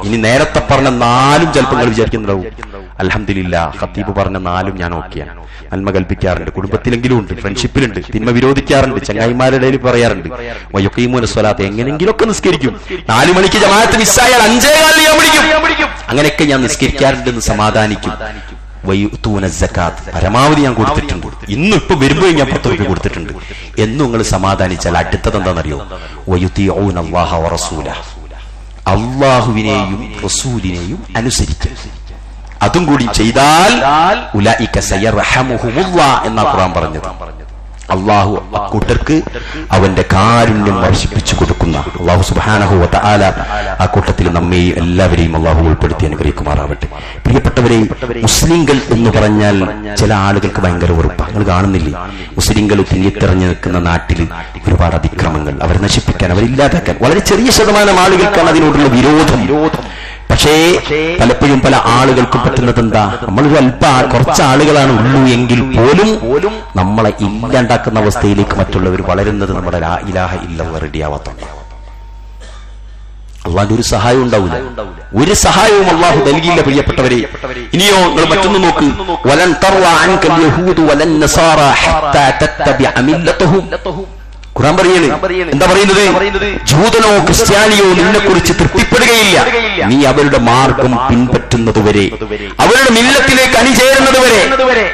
Speaker 1: ഇനി നേരത്തെ പറഞ്ഞ 4 ചിലപ്പോൾ നിങ്ങൾ വിചാരിക്കുന്നുണ്ടാവും, അൽഹംദുലില്ലാ ഖത്തീബ് പറഞ്ഞ 4 ഞാൻ ഓക്കെയാണ്. നന്മ കൽപ്പിക്കാറുണ്ട്, കുടുംബത്തിലെങ്കിലും ഉണ്ട്, ഫ്രണ്ട്ഷിപ്പിലുണ്ട്, തിന്മ വിരോധിക്കാറുണ്ട്, ചങ്ങായിമാരുടെ ഇടയിൽ പറയാറുണ്ട്. വയുഖീമൂന സ്വലാത്ത് എങ്ങനെങ്കിലൊക്കെ നിസ്കരിക്കും. 4 മണിക്ക് ജമാഅത്ത് മിസ്സായാൽ 5:15 ഞാൻ പിടിക്കും. അങ്ങനെയൊക്കെ ഞാൻ നിസ്കരിക്കാറുണ്ടെന്ന് സമാധാനിക്കും. വയുതൂന സകാത്ത് പരമാവധി ഞാൻ കൊടുത്തിട്ടുണ്ട്. ഇന്നിപ്പോ വരുമ്പോ ഞാൻ 10 രൂപ കൊടുത്തിട്ടുണ്ട് എന്ന് നിങ്ങൾ സമാധാനിച്ചാൽ അടുത്തത് എന്താണെന്നറിയോ? വയുതീഊന അല്ലാഹ വറസൂല, അല്ലാഹുവിനെയും റസൂലിനെയും അനുസരിക്കുക. അതും കൂടി ചെയ്താൽ ഉലൈക സയർഹമുഹുമുല്ലാഹ് എന്ന ഖുർആൻ പറഞ്ഞത്. അള്ളാഹു അക്കൂട്ടർക്ക് അവന്റെ കാരുണ്യം വർഷിപ്പിച്ചു കൊടുക്കുന്ന അള്ളാഹു സുബ്ഹാനഹു വ തആല ആ കൂട്ടത്തിൽ നമ്മെയും എല്ലാവരെയും അള്ളാഹു ഉൾപ്പെടുത്തി അനുഗ്രഹിക്കുമാറാവട്ടെ. പ്രിയപ്പെട്ടവരെ, മുസ്ലിങ്ങൾ എന്ന് പറഞ്ഞാൽ ചില ആളുകൾക്ക് ഭയങ്കര ഉറപ്പാണ്. നിങ്ങൾ കാണുന്നില്ലേ, മുസ്ലിങ്ങൾ തിങ്ങിത്തെറിഞ്ഞു നിൽക്കുന്ന നാട്ടിൽ ഒരുപാട് അതിക്രമങ്ങൾ, അവരെ നശിപ്പിക്കാൻ, അവരില്ലാതാക്കാൻ വളരെ ചെറിയ ശതമാനം ആളുകൾക്കാണ് അതിനോടുള്ള വിരോധം. പക്ഷേ പലപ്പോഴും പല ആളുകൾക്കും പറ്റുന്നത് എന്താ, നമ്മളൊരു കുറച്ച് ആളുകളാണ് ഉള്ളൂ എങ്കിൽ പോലും നമ്മളെ ഇല്ലാണ്ടാക്കുന്ന അവസ്ഥയിലേക്ക് മറ്റുള്ളവർ വളരുന്നത് നമ്മുടെ ലാ ഇലാഹ ഇല്ലല്ലാഹ് റെഡിയാവാത്തോണ്ട്. അള്ളാഹുവിന്റെ ഒരു സഹായം ഉണ്ടാവില്ല, ഒരു സഹായവും അള്ളാഹു നൽകിയില്ല. പ്രിയപ്പെട്ടവരെ, ഇനിയോ നിങ്ങൾ മറ്റൊന്ന് നോക്ക്. വലൻ തർള അൻകൽ യഹൂദു വലൻ നസാറ ഹത്താ തത്തബിഅ മില്ലതഹും. ഖുർആൻ പറയാണ്, എന്താ പറയുന്നത്? ജൂതനോ ക്രിസ്ത്യാനിയോ നിന്നെ കുറിച്ച് തൃപ്തിപ്പെടുകയില്ല നീ അവരുടെ മാർഗം പിൻപറ്റുന്നതുവരെ, അവരുടെ മില്ലത്തിലേക്ക് അണിചേരുന്നതുവരെ.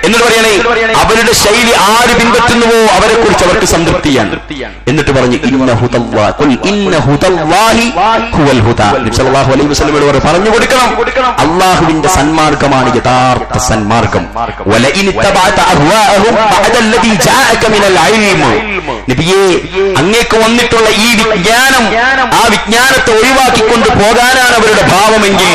Speaker 1: എന്നിട്ട് പറയണേ, അവരുടെ ശൈലി ആര് പിൻപറ്റുന്നുവോ അവരെ കുറിച്ച് അവർക്ക് സംതൃപ്തിയാണ്. എന്നിട്ട് പറഞ്ഞു പറഞ്ഞു കൊടുക്കണം, അള്ളാഹുവിന്റെ സന്മാർഗമാണ് യഥാർത്ഥ സന്മാർഗം. നബിയേ, അങ്ങേക്ക് വന്നിട്ടുള്ള ഈ വിജ്ഞാനം, ആ വിജ്ഞാനത്തെ ഒഴിവാക്കിക്കൊണ്ട് പോകാനാണ് അവരുടെ ഭാവമെങ്കിൽ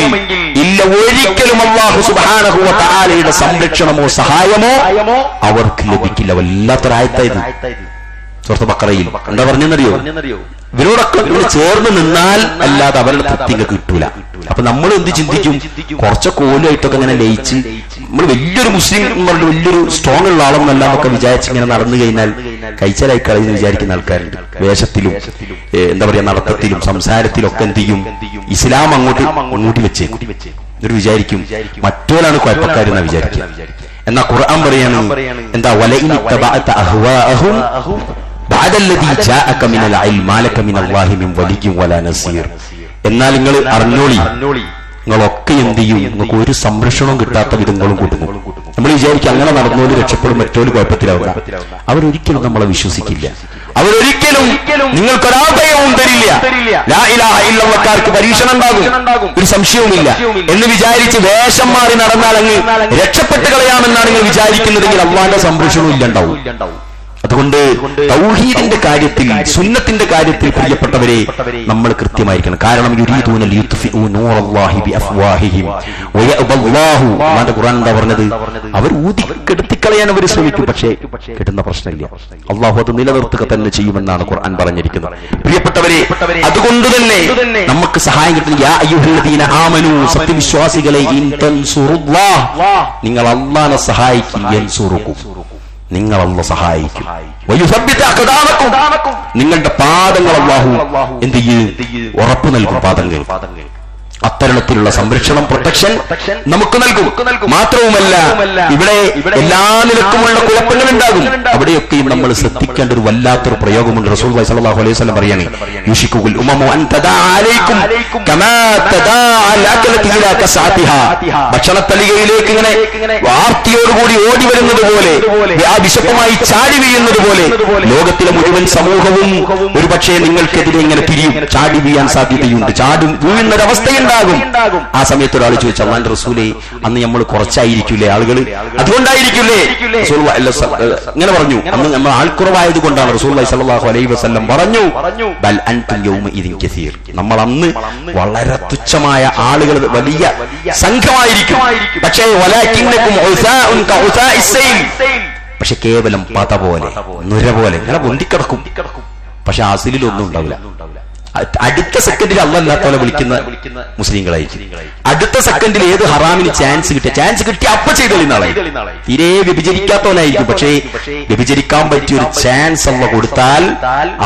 Speaker 1: ഇല്ല, ഒരിക്കലും അല്ലാഹു സുബ്ഹാനഹു വ തആലയുടെ സംരക്ഷണമോ സഹായമോ അവർക്ക് ലഭിക്കില്ല. വല്ലാത്തൊരായത്തായത് സൂറത്ത് ബഖറയിൽ എന്താ പറഞ്ഞെന്നറിയോ? ഇവരോടൊക്കെ ചേർന്ന് നിന്നാൽ അല്ലാതെ അവരുടെ തൃപ്തി കിട്ടൂല. അപ്പൊ നമ്മൾ എന്ത് ചിന്തിക്കും? കുറച്ച് കോലുമായിട്ടൊക്കെ ഇങ്ങനെ ലയിച്ച് നമ്മൾ വലിയൊരു മുസ്ലിം വലിയൊരു സ്ട്രോങ് ഉള്ള ആളൊന്നല്ല എന്നൊക്കെ വിചാരിച്ച് ഇങ്ങനെ നടന്നു കഴിഞ്ഞാൽ കഴിച്ചാലായി കളയെന്ന് വിചാരിക്കുന്ന ആൾക്കാരുണ്ട്. വേഷത്തിലും എന്താ പറയാ നടത്തത്തിലും സംസാരത്തിലും ഒക്കെ എന്ത് ചെയ്യും? ഇസ്ലാം അങ്ങോട്ട് വെച്ചേക്കും. എന്നിട്ട് വിചാരിക്കും മറ്റോരാണ് കുഴപ്പക്കാരെന്നാ വിചാരിക്കുക. എന്നാ ഖുർആൻ പറയാണ് എന്താ? വലഇൻ തബഅത അഹ്വാഅഹും ബഅദല്ലദീ ജാഅക മിനൽ ഇൽമി മാലക മിനല്ലാഹി മിൻ വലിയ്യിൻ വലാ നസീർ. എന്നാൽ നിങ്ങൾ അറിഞ്ഞോളി, നിങ്ങളൊക്കെ എന്ത് ചെയ്യും? നിങ്ങൾക്ക് ഒരു സംരക്ഷണവും കിട്ടാത്ത വിധങ്ങളും കൂട്ടുന്നു. നമ്മൾ വിചാരിക്കും അങ്ങനെ നടന്നോല് രക്ഷപ്പെടും, മറ്റോല് കുഴപ്പത്തിലാവുക. അവരൊരിക്കലും നമ്മളെ വിശ്വസിക്കില്ല, അവരൊരിക്കലും നിങ്ങൾക്കൊരാഭയവും തരില്ല. ലാ ഇലാഹ ഇല്ലല്ലാഹ്ക്കാർക്ക് പരീക്ഷണം ഉണ്ടാകും, ഒരു സംശയവുമില്ല എന്ന് വിചാരിച്ച് വേഷം മാറി നടന്നാൽ അങ്ങ് രക്ഷപ്പെട്ട് കളയാമെന്നാണ് നിങ്ങൾ വിചാരിക്കുന്നതെങ്കിൽ അള്ളാന്റെ സംരക്ഷണവും ഇല്ലണ്ടാവും. അതുകൊണ്ട് തൗഹീദിന്റെ കാര്യത്തിൽ, സുന്നത്തിന്റെ കാര്യത്തിൽ പ്രിയപ്പെട്ടവരെ നമ്മൾ കൃത്യമായിരിക്കണം. കാരണം യുരീദൂന ലിയുത്ഫിഉ നൂറല്ലാഹി ബിഅഫ്വാഹിഹിം വയഅബല്ലാഹു. അല്ലാഹുവിന്റെ ഖുർആൻ എന്താ പറഞ്ഞത്? അവർ ഊതിക്കെടുത്തിക്കളയാൻ അവർ ശ്രമിക്കും, പക്ഷേ കിട്ടുന്ന പ്രശ്നമില്ല. അള്ളാഹു അത് നിലനിർത്തുക തന്നെ ചെയ്യുമെന്നാണ് ഖുർആൻ പറഞ്ഞിരിക്കുന്നത്. പ്രിയപ്പെട്ടവരെ, അതുകൊണ്ട് തന്നെ നമുക്ക് സഹായം കിട്ടുന്ന യാ അയ്യുഹല്ലദീന ആമനൂ, സത്യവിശ്വാസികളെ, ഇൻ തൻസുറുല്ലാഹ്, നിങ്ങൾ അല്ലാഹനെ സഹായിക്കും, യൻസുറുക്കും, നിങ്ങൾ അല്ലാഹു സഹായിക്കും. നിങ്ങളുടെ പാദങ്ങൾ അല്ലാഹു എന്ത് ചെയ്യും? ഉറപ്പ് നൽകും. പാദങ്ങൾ അത്തരത്തിലുള്ള സംരക്ഷണം, പ്രൊട്ടക്ഷൻ നമുക്ക് നൽകും. മാത്രവുമല്ല, ഇവിടെ എല്ലാ നിലക്കുമുള്ള കുഴപ്പങ്ങൾ ഉണ്ടാകും. അവിടെയൊക്കെയും നമ്മൾ ശ്രദ്ധിക്കേണ്ട ഒരു വല്ലാത്തൊരു പ്രയോഗമുണ്ട്. റസൂലുള്ളാഹി സ്വല്ലല്ലാഹു അലൈഹി വസല്ലം പറയാണ്, യുഷികുൽ ഉമമു അൻ തദാ അലൈക്കും കമാ തദാ അൽ അകലതി ഇലാ കസാതിഹാ. ഭക്ഷണത്തലികയിലേക്ക് ഇങ്ങനെ വാർത്തയോടുകൂടി ഓടി വരുന്നത് പോലെ, ആ വിശപ്പുമായി ചാടി വീഴുന്നത് പോലെ ലോകത്തിലെ മുഴുവൻ സമൂഹവും ഒരു പക്ഷേ നിങ്ങൾക്കെതിരെ ഇങ്ങനെ തിരിയും, ചാടി വീഴാൻ സാധ്യതയുണ്ട്, ചാടും വീഴുന്നൊരവസ്ഥയുണ്ട്. ആ സമയത്ത് ഒരാൾ ചോദിച്ചു, അല്ലാഹുവിന്റെ റസൂലേ, അന്ന് നമ്മൾ കുറച്ചായിരിക്കില്ലേ ആളുകൾ, അതുകൊണ്ടായിരിക്കില്ലേ? ഇങ്ങനെ പറഞ്ഞു, അന്ന് നമ്മൾ ആൾക്കുറവായത് കൊണ്ടാണ്. റസൂലുള്ളാഹി സ്വല്ലല്ലാഹു അലൈഹി വസല്ലം പറഞ്ഞു, ബൽ അൻതും യൗമഇദിൻ കസീർ. നമ്മൾ അന്ന് വളരെ തുച്ഛമായ ആളുകൾ, വലിയ സംഘമായിരിക്കും. പക്ഷേ വലാകിന്നകും ഉസാഉൻ കഉസാഇസ് സൈൽ, പക്ഷെ കേവലം പത പോലെ, നുര പോലെ ഇങ്ങനെ പൊന്തിക്കിടക്കും. പക്ഷെ അസിലിലൊന്നും ഉണ്ടാവില്ല. അടുത്ത സെക്കൻഡിൽ അല്ലാത്തവനെ വിളിക്കുന്ന മുസ്ലിങ്ങളായിരിക്കും. അടുത്ത സെക്കൻഡിൽ ഏത് ഹറാമിന് ചാൻസ് കിട്ടിയ അപ്പൊ ചെയ്ത് കളിനാളെ തീരെ വ്യഭിചരിക്കാത്തവനായിരിക്കും. പക്ഷേ വ്യഭിചരിക്കാൻ പറ്റിയൊരു ചാൻസ് അല്ല കൊടുത്താൽ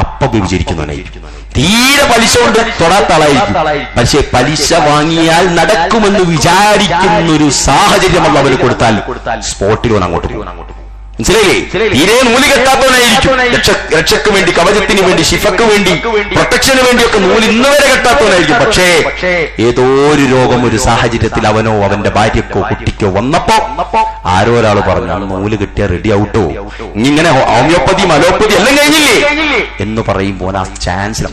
Speaker 1: അപ്പൊ വ്യഭിചരിക്കുന്നവനായിരിക്കും. തീരെ പലിശ കൊണ്ട് തൊടാത്ത ആളായിരിക്കും. പക്ഷെ പലിശ വാങ്ങിയാൽ നടക്കുമെന്ന് വിചാരിക്കുന്നൊരു സാഹചര്യം അല്ല അവര് കൊടുത്താൽ സ്പോട്ടിൽ ഓൻ അങ്ങോട്ട് പോകും. മനസ്സിലായില്ലേ? തീരെ നൂല് കെട്ടാത്തവനായിരിക്കും. രക്ഷയ്ക്ക് വേണ്ടി, കവചത്തിന് വേണ്ടി, ശിഫക്ക് വേണ്ടി, പ്രൊട്ടക്ഷന് വേണ്ടിയൊക്കെ നൂല് ഇന്നുവരെ കെട്ടാത്തവനായിരിക്കും. പക്ഷേ ഏതോ ഒരു രോഗം ഒരു സാഹചര്യത്തിൽ അവനോ അവന്റെ ഭാര്യക്കോ കുട്ടിക്കോ വന്നപ്പോ ആരോ ഒരാൾ പറഞ്ഞു നൂല് കെട്ടിയാ റെഡി ഔട്ടോ, ഇങ്ങനെ ഹോമിയോപ്പതി അലോപ്പതി എല്ലാം കഴിഞ്ഞില്ലേ എന്ന് പറയുമ്പോൾ ആ ചാൻസ്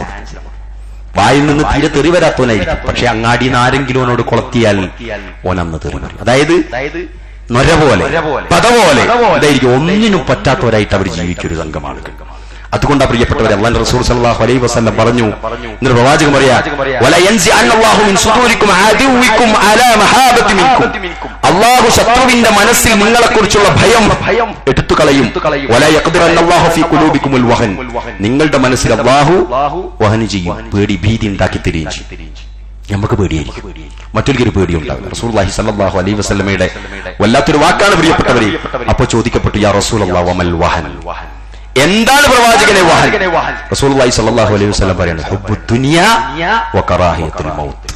Speaker 1: വായിൽ നിന്ന് തീരെ തെറി വരാത്തവനായിരിക്കും. പക്ഷെ അങ്ങാടിയിൽ നിന്ന് ആരെങ്കിലും അവനോട് കൊളത്തിയാൽ ഓൻ അന്ന് തെറി പറയും. അതായത് നൊര പോലെ, പത പോലെ ഇതായിരിക്കും. ഒന്നിനും പറ്റാത്തവരായിട്ട് അവർ ജീവിക്കൊരു സംഘമാണ്. അതുകൊണ്ടാ പ്രിയപ്പെട്ടവരെ അല്ലാഹുവിന്റെ റസൂൽ സല്ലല്ലാഹു അലൈഹി വസല്ലം പറഞ്ഞു, ഇന്നൊരു പ്രവാചകൻ പറയാ, വല യൻസി അന്നല്ലാഹു മിൻ സുദൂരിക്കും അദുവിക്കും അലാ മഹാബതി മിൻകും, അല്ലാഹു ശത്രുവിന്റെ മനസ്സിൽ നിങ്ങളെ കുറിച്ചുള്ള ഭയം എടുത്തു കളയും. വല യഖ്ദിറന്നല്ലാഹു ഫീ ഖുലൂബിക്കുമുൽ വഹൻ, നിങ്ങളുടെ മനസ്സിൽ അല്ലാഹു വഹൻ ചെയ്യും, പേടി ഭീതി ഉണ്ടാക്കി തരികയും ചെയ്യും. നമുക്ക് പേടിയായിരിക്കും, മറ്റൊരു പേടിയുണ്ടാകും. റസൂലുള്ളാഹി സ്വല്ലല്ലാഹു അലൈഹി വസല്ലമയുടെ വല്ലാത്തൊരു വാക്കാണ് പ്രിയപ്പെട്ടവരെ. അപ്പൊ ചോദിക്കപ്പെട്ടു, യാ റസൂലല്ലാഹ് വമൽ വഹൻ, എന്താണ് പ്രവാചകനെ വഹൻ? റസൂലുള്ളാഹി സ്വല്ലല്ലാഹു അലൈഹി വസല്ലം പറയുന്നത് ഹുബ്ബുദ്ദുനിയാ വകറാഹിയത്തുൽ മൗത്ത്,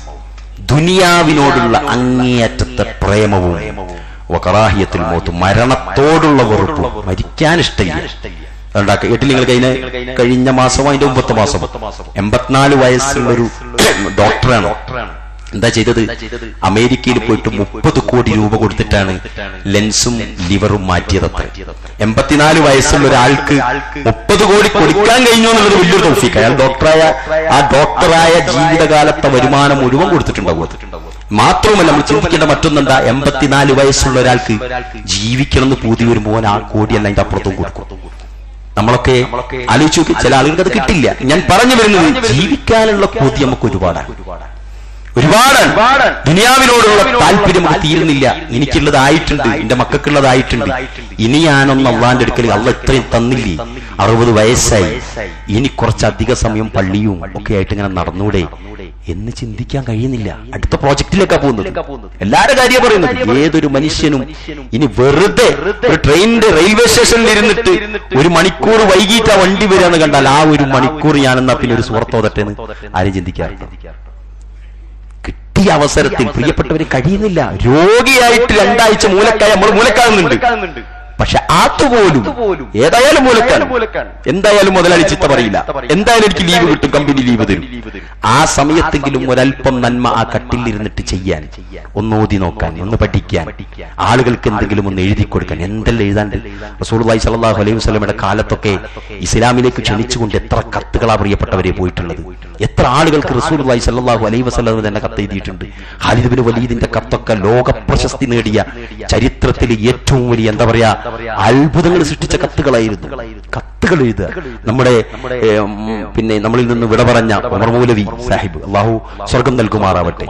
Speaker 1: ദുനിയാവിനോടുള്ള അങ്ങേയറ്റത്തെ പ്രേമവും വകറാഹിയത്തുൽ മൗത്ത്, മരണത്തോടുള്ള വെറുപ്പും, മരിക്കാൻ ഇഷ്ടമില്ല. കേട്ടില്ല നിങ്ങൾ? കഴിഞ്ഞ മാസം അതിന്റെ 9 മാസം 84 വയസ്സുള്ളൊരു ഡോക്ടറാണ്. എന്താ ചെയ്തത്? അമേരിക്കയിൽ പോയിട്ട് 30 കോടി രൂപ കൊടുത്തിട്ടാണ് ലെൻസും ലിവറും മാറ്റിയതത്ര. 84 വയസ്സുള്ള ഒരാൾക്ക് 30 കോടി കൊടുക്കാൻ കഴിഞ്ഞു എന്നുള്ളത് വലിയൊരു തൗഫീഖ്. അയാൾ ഡോക്ടറായ ജീവിതകാലത്തെ വരുമാനം മുഴുവൻ കൊടുത്തിട്ടുണ്ടാവും. മാത്രവുമല്ല, നമ്മൾ ചിന്തിക്കേണ്ട മറ്റൊന്നെന്താ, 84 വയസ്സുള്ള ഒരാൾക്ക് ജീവിക്കണമെന്ന് പൂതി വരുമ്പോൾ ആ കോടിയല്ല അതിന്റെ അപ്പുറത്തും കൊടുക്കും. നമ്മളൊക്കെ ആലോചിച്ച് നോക്കി, ചില ആളുകൾക്ക് അത് കിട്ടില്ല. ഞാൻ പറഞ്ഞു വരുന്നത്, ജീവിക്കാനുള്ള കൊതി നമുക്ക് ഒരുപാടാണ്. ദുനിയാവിനോടുള്ള താല്പര്യം നമുക്ക് തീരുന്നില്ല. എനിക്കുള്ളതായിട്ടുണ്ട്, എന്റെ മക്കൾക്കുള്ളതായിട്ടുണ്ട്. ഇനി ഞാനൊന്ന് അള്ളാന്റെ അടുക്കൽ, അള്ള ഇത്രയും തന്നില്ലേ, 60 വയസ്സായി, ഇനി കുറച്ചധിക സമയം പള്ളിയും ഒക്കെ ആയിട്ട് ഇങ്ങനെ നടന്നൂടെ എന്ന് ചിന്തിക്കാൻ കഴിയുന്നില്ല. അടുത്ത പ്രോജക്റ്റിലേക്കാ പോകുന്നത്. എല്ലാവരുടെ കാര്യം പറയുന്നത്, ഏതൊരു മനുഷ്യനും ഇനി വെറുതെ ഒരു ട്രെയിനിന്റെ റെയിൽവേ സ്റ്റേഷനിൽ ഇരുന്നിട്ട് 1 മണിക്കൂർ വൈകിട്ട് ആ വണ്ടി വരികയെന്ന് കണ്ടാൽ ആ 1 മണിക്കൂർ ഞാനെന്നാ പിന്നെ ഒരു സുഹൃത്തോതട്ടെന്ന് ആരും ചിന്തിക്കാറുണ്ട്. കിട്ടിയ അവസരത്തിൽ പ്രിയപ്പെട്ടവര് കഴിയുന്നില്ല. രോഗിയായിട്ട് 2 ആഴ്ച മൂലക്കായ നമ്മൾ മൂലക്കാകുന്നുണ്ട്. പക്ഷെ അതുപോലും ഏതായാലും മൂലക്കാണ്. എന്തായാലും മുതലാളി ചിത്ത പറയില്ല, എന്തായാലും എനിക്ക് ലീവ് കിട്ടും, കമ്പനി ലീവ് തരും. ആ സമയത്തെങ്കിലും ഒരല്പം നന്മ ആ കട്ടിലിരുന്നിട്ട് ചെയ്യാൻ, ഒന്ന് ഓതി നോക്കാൻ, ഒന്ന് പഠിക്കാൻ, ആളുകൾക്ക് എന്തെങ്കിലും ഒന്ന് എഴുതി കൊടുക്കാൻ. എന്തെല്ലാം എഴുതാണ്ട്. റസൂലുള്ളാഹി സ്വല്ലല്ലാഹു അലൈഹി വസല്ലമയുടെ കാലത്തൊക്കെ ഇസ്ലാമിലേക്ക് ക്ഷണിച്ചുകൊണ്ട് എത്ര കത്തുകളാ പ്രിയപ്പെട്ടവരെ പോയിട്ടുള്ളത്. എത്ര ആളുകൾക്ക് റസൂലുള്ളാഹി സ്വല്ലല്ലാഹു അലൈഹി വസല്ലം തന്നെ കത്ത് എഴുതിയിട്ടുണ്ട്. ഖാലിദ് ബിൻ വലീദിന്റെ കത്തൊക്കെ ലോക പ്രശസ്തി നേടിയ, ചരിത്രത്തിലെ ഏറ്റവും വലിയ എന്താ പറയാ അത്ഭുതങ്ങൾ സൃഷ്ടിച്ച കത്തുകളായിരുന്നു. കത്തുകൾ എഴുതുക. നമ്മുടെ പിന്നെ നമ്മളിൽ നിന്ന് വിട പറഞ്ഞ ഉമർ മൗലവി സാഹിബ്, അള്ളാഹു സ്വർഗം നൽകുമാറാവട്ടെ,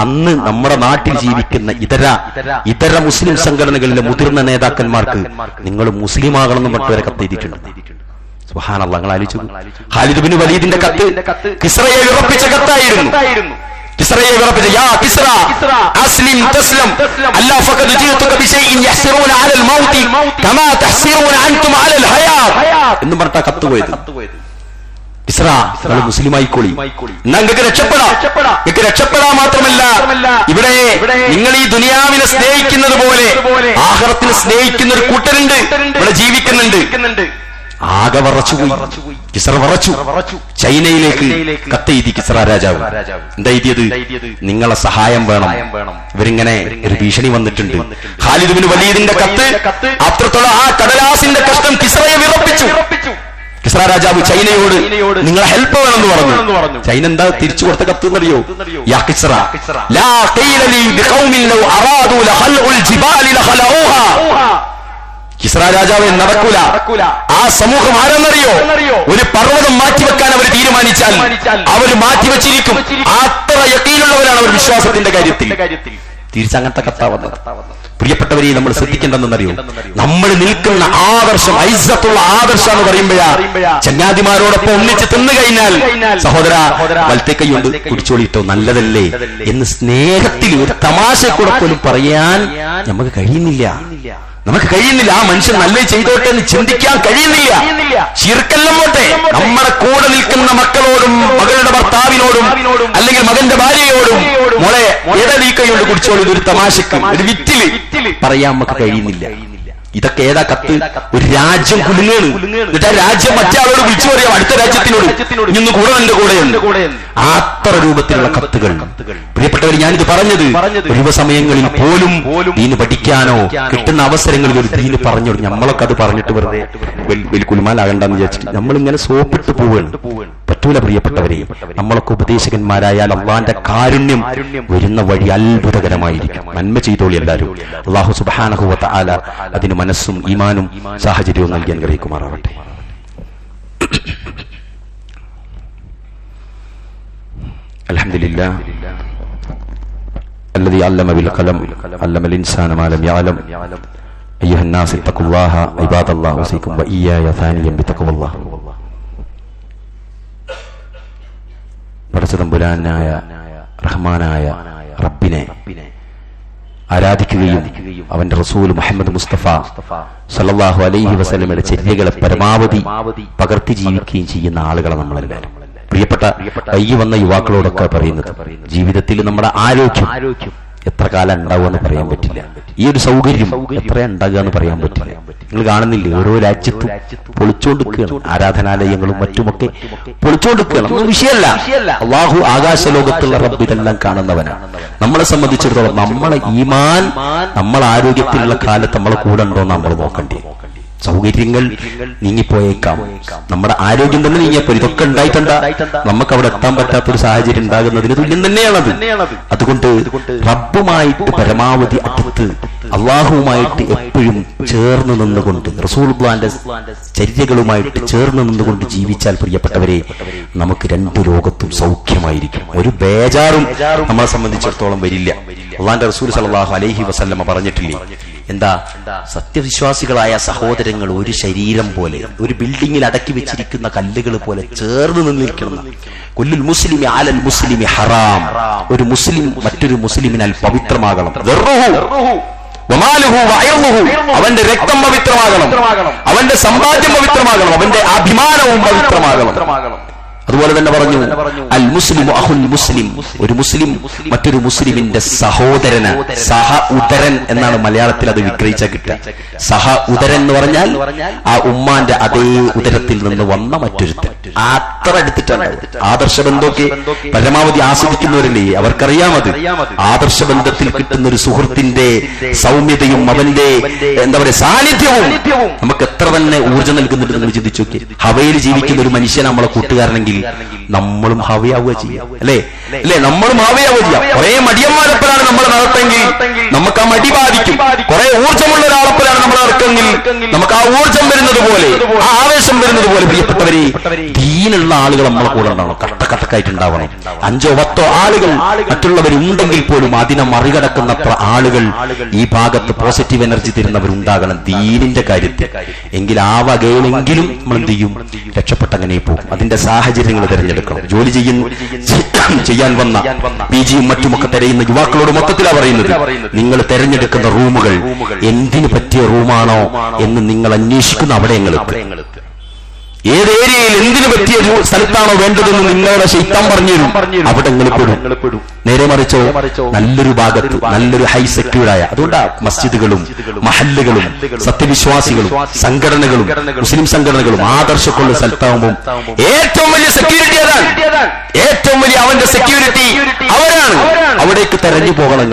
Speaker 1: അന്ന് നമ്മുടെ നാട്ടിൽ ജീവിക്കുന്ന ഇതര മുസ്ലിം സംഘടനകളിലെ മുതിർന്ന നേതാക്കന്മാർക്ക് നിങ്ങൾ മുസ്ലിം ആകണമെന്ന് മറ്റവരെ കത്തെഴുതിയിട്ടുണ്ട്. സുബ്ഹാനല്ലാഹ്, നിങ്ങൾ ആലോചിച്ചു. ഖാലിദ് ബിൻ വലീദിന്റെ കത്ത് കിസ്റയെ വിറപ്പിച്ച കത്തായിരുന്നു. കിസ്റയെ വിറപ്പിച്ച, യാ കിസ്റ അസ്ലിം തസ്ലം അല്ലാ ഫഖദ് ജീതുക ബിശൈഇൻ യഹ്സിറൂന അലൽ മൗതി കമാ തഹ്സിറൂന അൻതും അലൽ ഹയാത്ത് എന്ന് പറഞ്ഞ കത്ത് പോയത്. കിസ്റ, നിങ്ങൾ മുസ്ലിമായിക്കോളി, നിങ്ങൾക്ക് രക്ഷപ്പെടാൻ മാത്രമല്ല, ഇവിടെ നിങ്ങൾ ഈ ദുനിയാവിനെ സ്നേഹിക്കുന്നത് പോലെ ആഖിറത്തിനെ സ്നേഹിക്കുന്ന ഒരു കൂട്ടരുണ്ട്, ഇവിടെ ജീവിക്കുന്നുണ്ട്. ആകെ വറച്ചുപോയി. കിസ്റ വറച്ചു. ചൈനയിലേക്ക് കത്തെഴുതി കിസ്റ രാജാവ്. എന്താ എഴുതിയത്? നിങ്ങളെ സഹായം വേണം, ഇവരിങ്ങനെ ഒരു ഭീഷണി വന്നിട്ടുണ്ട്. ഖാലിദ് ബിൻ വലീദിന്റെ കത്ത് അത്രത്തോളം ആ കടലാസിന്റെ കഷ്ടം കിസ്റയെ വിറപ്പിച്ചു. കിസ്റ രാജാവ് ചൈനയോട് നിങ്ങളെ ഹെൽപ്പ് വേണമെന്ന് പറഞ്ഞു. ചൈന എന്താ തിരിച്ചു കൊടുത്ത കത്ത് എന്നറിയോ? യാ കിസ്റ ലാ ഖീല ലി ബിഖൗമിൻ ലൗ അറാദു ലഖൽഉൽ ജിബാലി ലഖലഊഹാ. കിസ്റ രാജാവ് നടക്കൂല. ആ സമൂഹം ആരെന്നറിയോ? ഒരു പർവ്വതം മാറ്റിവെക്കാൻ അവർ തീരുമാനിച്ചാൽ അവർ മാറ്റിവെച്ചിരിക്കും. അത്ര യഖീനുള്ളവരാണ് അവർ വിശ്വാസത്തിന്റെ കാര്യത്തിൽ. തിരിച്ചങ്ങനത്തെ കത്താ വന്നത്. പ്രിയപ്പെട്ടവരെ, നമ്മൾ ശ്രദ്ധിക്കേണ്ടെന്നറിയോ, നമ്മൾ നിൽക്കുന്ന ആദർശം ഐസത്തുള്ള ആദർശം എന്ന് പറയുമ്പോഴാ ചങ്ങാതിമാരോടൊപ്പം ഒന്നിച്ച് തിന്നു കഴിഞ്ഞാൽ സഹോദര വലത്തെ കൈകൊണ്ട് കുടിച്ചോളിട്ടോ നല്ലതല്ലേ എന്ന് സ്നേഹത്തിൽ ഒരു തമാശക്കൂടെ പോലും പറയാൻ നമുക്ക് കഴിയുന്നില്ല. ആ മനുഷ്യൻ നല്ല ചെയ്തോട്ടെ എന്ന് ചിന്തിക്കാൻ കഴിയുന്നില്ല. ശിർക്കെല്ലാം പോട്ടെ, നമ്മുടെ കൂടെ നിൽക്കുന്ന മക്കളോടും മകളുടെ ഭർത്താവിനോടും അല്ലെങ്കിൽ മകന്റെ ഭാര്യയോടും മോളെ ഏതാ കൈകൊണ്ട് കുടിച്ചോളൂ ഒരു തമാശക്ക് ഒരു വിറ്റില് പറയാൻ നമുക്ക് കഴിയുന്നില്ല. ഇതൊക്കെ ഏതാ കത്ത്? ഒരു രാജ്യം കുലുങ്ങാണ്. എന്നിട്ട് ആ രാജ്യം മറ്റേ ആളോട് വിളിച്ചു പറയാം അടുത്ത രാജ്യത്തിനോട് ഇന്ന് കൂടെ എന്റെ കൂടെയുണ്ട്. അത്ര രൂപത്തിലുള്ള കത്തുകൾ. പ്രിയപ്പെട്ടവർ, ഞാനിത് പറഞ്ഞത് ഒഴിവ് സമയങ്ങളിൽ പോലും ദീന് പഠിക്കാനോ കിട്ടുന്ന അവസരങ്ങളിൽ ഒരു ദീന് പറഞ്ഞു. നമ്മളൊക്കെ അത് പറഞ്ഞിട്ട് വെറുതെ വലിയ കുലുമാലാകണ്ടെന്ന് വിചാരിച്ചിട്ട് നമ്മളിങ്ങനെ സോപ്പിട്ട് പോവുകയാണ്. പറ്റൂല പ്രിയപ്പെട്ടവരെ. നമ്മളൊക്കെ ഉപദേശകന്മാരായാൽ അള്ളാന്റെ കാരുണ്യം വരുന്ന വഴി അത്ഭുതകരമായിരിക്കും. നന്മ ചെയ്തോളി എല്ലാവരും. അല്ലാഹു സുബ്ഹാനഹു വ തആല അതിന് മനസ്സും ഈമാനും സാഹചര്യവും നൽകാൻ ഗ്രഹിക്കുമാറാവട്ടെ. അൽഹംദുലില്ലാഹ് الذي علم بالقلم علم الإنسان ما لم يعلم أيها الناس اتقوا الله عباد الله أوصيكم وإياي ثانيا بتقوى الله. പടച്ചതമ്പുരാനായ റഹ്മാനായ റബ്ബിനെ ആരാധിക്കുകയും അവന്റെ റസൂൽ മുഹമ്മദ് മുസ്തഫ സല്ലല്ലാഹു അലൈഹി വസല്ലമയുടെ ചര്യകളെ പരമാവധി പകർത്തി ജീവിക്കുകയും ചെയ്യുന്ന ആളുകളെ നമ്മളെല്ലാവരും. പ്രിയപ്പെട്ട കയ്യ് വന്ന യുവാക്കളോടൊക്കെ പറയുന്നത്, ജീവിതത്തിൽ നമ്മുടെ ആരോഗ്യം എത്ര കാലം ഉണ്ടാവുമെന്ന് പറയാൻ പറ്റില്ല. ഈ ഒരു സൗകര്യം എത്ര ഉണ്ടാകുക എന്ന് പറയാൻ പറ്റില്ല. നിങ്ങൾ കാണുന്നില്ലേ, ഓരോ രാജ്യത്തും പൊളിച്ചോണ്ടിരിക്കുകയാണ്. ആരാധനാലയങ്ങളും മറ്റുമൊക്കെ പൊളിച്ചോണ്ടിരിക്കുകയാണ്. ഒന്നും വിഷയമല്ല. അല്ലാഹു ആകാശലോകത്തുള്ള റബ്ബ് ഇതെല്ലാം കാണുന്നവനാണ്. നമ്മളെ സംബന്ധിച്ചിടത്തോളം നമ്മളെ ഈമാൻ നമ്മൾ ആരോഗ്യത്തിലുള്ള കാലത്ത് നമ്മളെ കൂടെ ഉണ്ടോ എന്ന് നമ്മൾ നോക്കണ്ടേ. സൗകര്യങ്ങൾ നീങ്ങിപ്പോയേക്കാം, നമ്മുടെ ആരോഗ്യം തന്നെ നീങ്ങിയപ്പോൾ ഇതൊക്കെ ഉണ്ടായിട്ടുണ്ടാ നമുക്ക് അവിടെ എത്താൻ പറ്റാത്തൊരു സാഹചര്യം ഉണ്ടാകുന്നതിന് തുല്യം തന്നെയാണത്. അതുകൊണ്ട് റബ്ബുമായിട്ട് പരമാവധി അടുത്ത് അള്ളാഹുവുമായിട്ട് എപ്പോഴും ചേർന്ന് നിന്നുകൊണ്ട് റസൂലുള്ളാഹിന്റെ ചര്യകളുമായിട്ട് ചേർന്ന് നിന്നുകൊണ്ട് ജീവിച്ചാൽ പ്രിയപ്പെട്ടവരെ നമുക്ക് രണ്ടു ലോകത്തും സൗഖ്യമായിരിക്കും. ഒരു ബേജാറും നമ്മളെ സംബന്ധിച്ചിടത്തോളം വരില്ല. അള്ളാഹിന്റെ റസൂൽ സല്ലല്ലാഹു അലൈഹി വസല്ലമ പറഞ്ഞിട്ടില്ലേ, എന്താ, സത്യവിശ്വാസികളായ സഹോദരങ്ങൾ ഒരു ശരീരം പോലെ, ഒരു ബിൽഡിങ്ങിൽ അടക്കി വെച്ചിരിക്കുന്ന കല്ലുകൾ പോലെ ചേർന്ന് നിന്നിരിക്കണം. കുല്ലുൽ മുസ്ലിമി അലൽ മുസ്ലിമി ഹറാം. ഒരു മുസ്ലിം മറ്റൊരു മുസ്ലിമിനാൽ പവിത്രമാകണം. അവന്റെ രക്തം പവിത്രമാകണം, അവന്റെ സമ്പാദ്യം പവിത്രമാകണം, അവന്റെ അഭിമാനവും പവിത്രമാകണം. അതുപോലെ തന്നെ പറഞ്ഞു, അൽ മുസ്ലിമു അഖുൽ മുസ്ലിം. ഒരു മുസ്ലിം മറ്റൊരു മുസ്ലിമിന്റെ സഹോദരന്. സഹ ഉദരൻ എന്നാണ് മലയാളത്തിൽ അത് വിഗ്രഹിച്ച കിട്ടുക. സഹ ഉദരൻ എന്ന് പറഞ്ഞാൽ ആ ഉമ്മാന്റെ അതേ ഉദരത്തിൽ നിന്ന് വന്ന മറ്റൊരുത്തൻ. അത്ര എടുത്തിട്ടാണ്. ആദർശബന്ധമൊക്കെ പരമാവധി ആസ്വദിക്കുന്നവരല്ലേ, അവർക്കറിയാമത്. ആദർശബന്ധത്തിൽ കിട്ടുന്ന ഒരു സുഹൃത്തിന്റെ സൗമ്യതയും അവന്റെ എന്താ പറയുക സാന്നിധ്യവും നമുക്ക് എത്ര തന്നെ ഊർജ്ജം നൽകുന്നുണ്ട്. നിങ്ങൾ ചിന്തിച്ചു നോക്കി, ഹവയിൽ ജീവിക്കുന്ന ഒരു മനുഷ്യൻ നമ്മളെ കൂട്ടുകാരനെങ്കിൽ നമ്മളും ഹാവിയാവുക ചെയ്യാം, അല്ലേ? നമ്മളും ഹാവിയാവുക ചെയ്യാം. കുറെ മടിയന്മാരെപ്പോഴാണ് നമ്മൾ നടത്തെങ്കിൽ നമുക്ക് ആ മടി ബാധിക്കും. കുറെ ഊർജ്ജമുള്ള ഒരാളെപ്പോഴാണ് നമ്മൾ നടക്കെങ്കിൽ നമുക്ക് ആ ഊർജ്ജം വരുന്നത് പോലെ, ആ ആവേശം വരുന്നത് പോലെ പ്രിയപ്പെട്ടവരെ ദീനുള്ള ആളുകൾ നമ്മളെ കൂടെ ഉണ്ടാവണം. കട്ടക്കട്ടക്കായിട്ടുണ്ടാവണം. 5 or 10 ആളുകൾ മറ്റുള്ളവരുണ്ടെങ്കിൽ പോലും അതിനെ മറികടക്കുന്നത്ര ആളുകൾ ഈ ഭാഗത്ത് പോസിറ്റീവ് എനർജി തരുന്നവരുണ്ടാകണം ദീനിന്റെ കാര്യത്തിൽ. എങ്കിൽ ആ വകയിലെങ്കിലും നമ്മൾ എന്ത് ചെയ്യും, രക്ഷപ്പെട്ടങ്ങനെ പോകും. അതിന്റെ സാഹചര്യങ്ങൾ തിരഞ്ഞെടുക്കണം. ജോലി ചെയ്യാൻ വന്ന PGയും മറ്റുമൊക്കെ തിരയുന്ന യുവാക്കളോട് മൊത്തത്തിലാണ് പറയുന്നത്, നിങ്ങൾ തിരഞ്ഞെടുക്കുന്ന റൂമുകൾ എന്തിനു പറ്റിയ റൂമാണോ എന്ന് നിങ്ങൾ അന്വേഷിക്കുന്ന അവിടെ നിങ്ങൾ ഏത് ഏരിയയിൽ എന്തിനു പറ്റിയ സ്ഥലത്താണോ വേണ്ടതെന്ന് നിങ്ങളുടെ ശൈത്താൻ പറഞ്ഞുതരും. അവിടെ നിങ്ങൾ പെടും. നേരെ മറിച്ചോ നല്ലൊരു ഭാഗത്ത് നല്ലൊരു ഹൈ സെക്യൂർഡായ, അതുകൊണ്ടാണ് മസ്ജിദുകളും മഹല്ലുകളും സത്യവിശ്വാസികളും സംഘടനകളും മുസ്ലിം സംഘടനകളും ആദർശക്കുള്ള സ്ഥലത്താവുമ്പോൾ ഏറ്റവും വലിയ സെക്യൂരിറ്റി അതാണ്. ഏറ്റവും വലിയ അവന്റെ സെക്യൂരിറ്റി അവരാണ്. അവിടേക്ക് തെരഞ്ഞു പോകണം.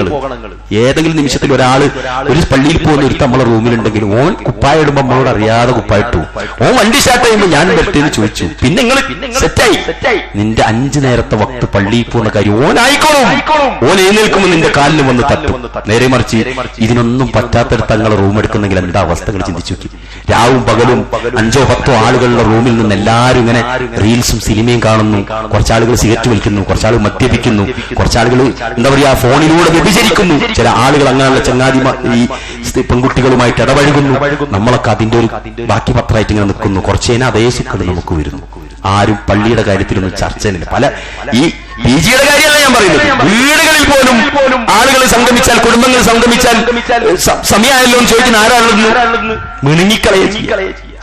Speaker 1: ഏതെങ്കിലും നിമിഷത്തിൽ ഒരാള് ഒരു പള്ളിയിൽ പോകുന്ന ഒരു നമ്മളെ റൂമിലുണ്ടെങ്കിൽ ഓൻ കുപ്പായ ഇടുമ്പോൾ നമ്മളോട് അറിയാതെ കുപ്പായിട്ടു, ഓൻ വണ്ടി സ്റ്റാർട്ട് ചെയ്യുമ്പോൾ ഞാൻ ഞാൻ വരട്ടെ എന്ന് ചോദിച്ചു. പിന്നെ നിങ്ങൾ സെറ്റായി. നിന്റെ 5 നേരത്തെ വക്ത് പള്ളിയിൽ പോകുന്ന കാര്യം ഓനായിക്കോളും. ഓൻ എഴുന്നേൽക്കുമ്പോൾ നിന്റെ കാലിൽ വന്ന് തട്ടും. നേരെ മറിച്ച് ഇതിനൊന്നും പറ്റാത്തടത്ത് തങ്ങളെ റൂം എടുക്കുന്നെങ്കിൽ എന്താ അവസ്ഥകൾ ചിന്തിച്ചു നോക്കി. രാവും പകലും 5-10 ആളുകളുടെ റൂമിൽ നിന്ന് എല്ലാവരും ഇങ്ങനെ റീൽസും സിനിമയും കാണുന്നു. കുറച്ചാളുകൾ സിഗരറ്റ് വലിക്കുന്നു, കുറച്ചാളുകൾ മദ്യപിക്കുന്നു, കുറച്ചാളുകൾ എന്താ പറയാ ഫോണിലൂടെ വ്യഭിചരിക്കുന്നു. ചില ആളുകൾ അങ്ങനെയുള്ള ചങ്ങാതിമാർ ഈ പെൺകുട്ടികളുമായിട്ട് ഇടപഴകുന്നു. നമ്മളൊക്കെ അതിന്റെ ഒരു ബാക്കി പത്രമായിട്ട് ഇങ്ങനെ നിൽക്കുന്നു. കുറച്ചേനെ അതേ സുഖം നമുക്ക് വരുന്നു. ആരും പള്ളിയുടെ കാര്യത്തിലൊന്നും ചർച്ചയില്ല. പല ഈ പിജിയുടെ കാര്യമല്ല ഞാൻ പറയുന്നത്. വീടുകളിൽ പോലും ആളുകൾ സംഗമിച്ചാൽ, കുടുംബങ്ങൾ സംഗമിച്ചാൽ സമയമായല്ലോ എന്ന് ചോദിക്കുന്ന ആരാണെന്ന് മിണുങ്ങിക്കളയെ.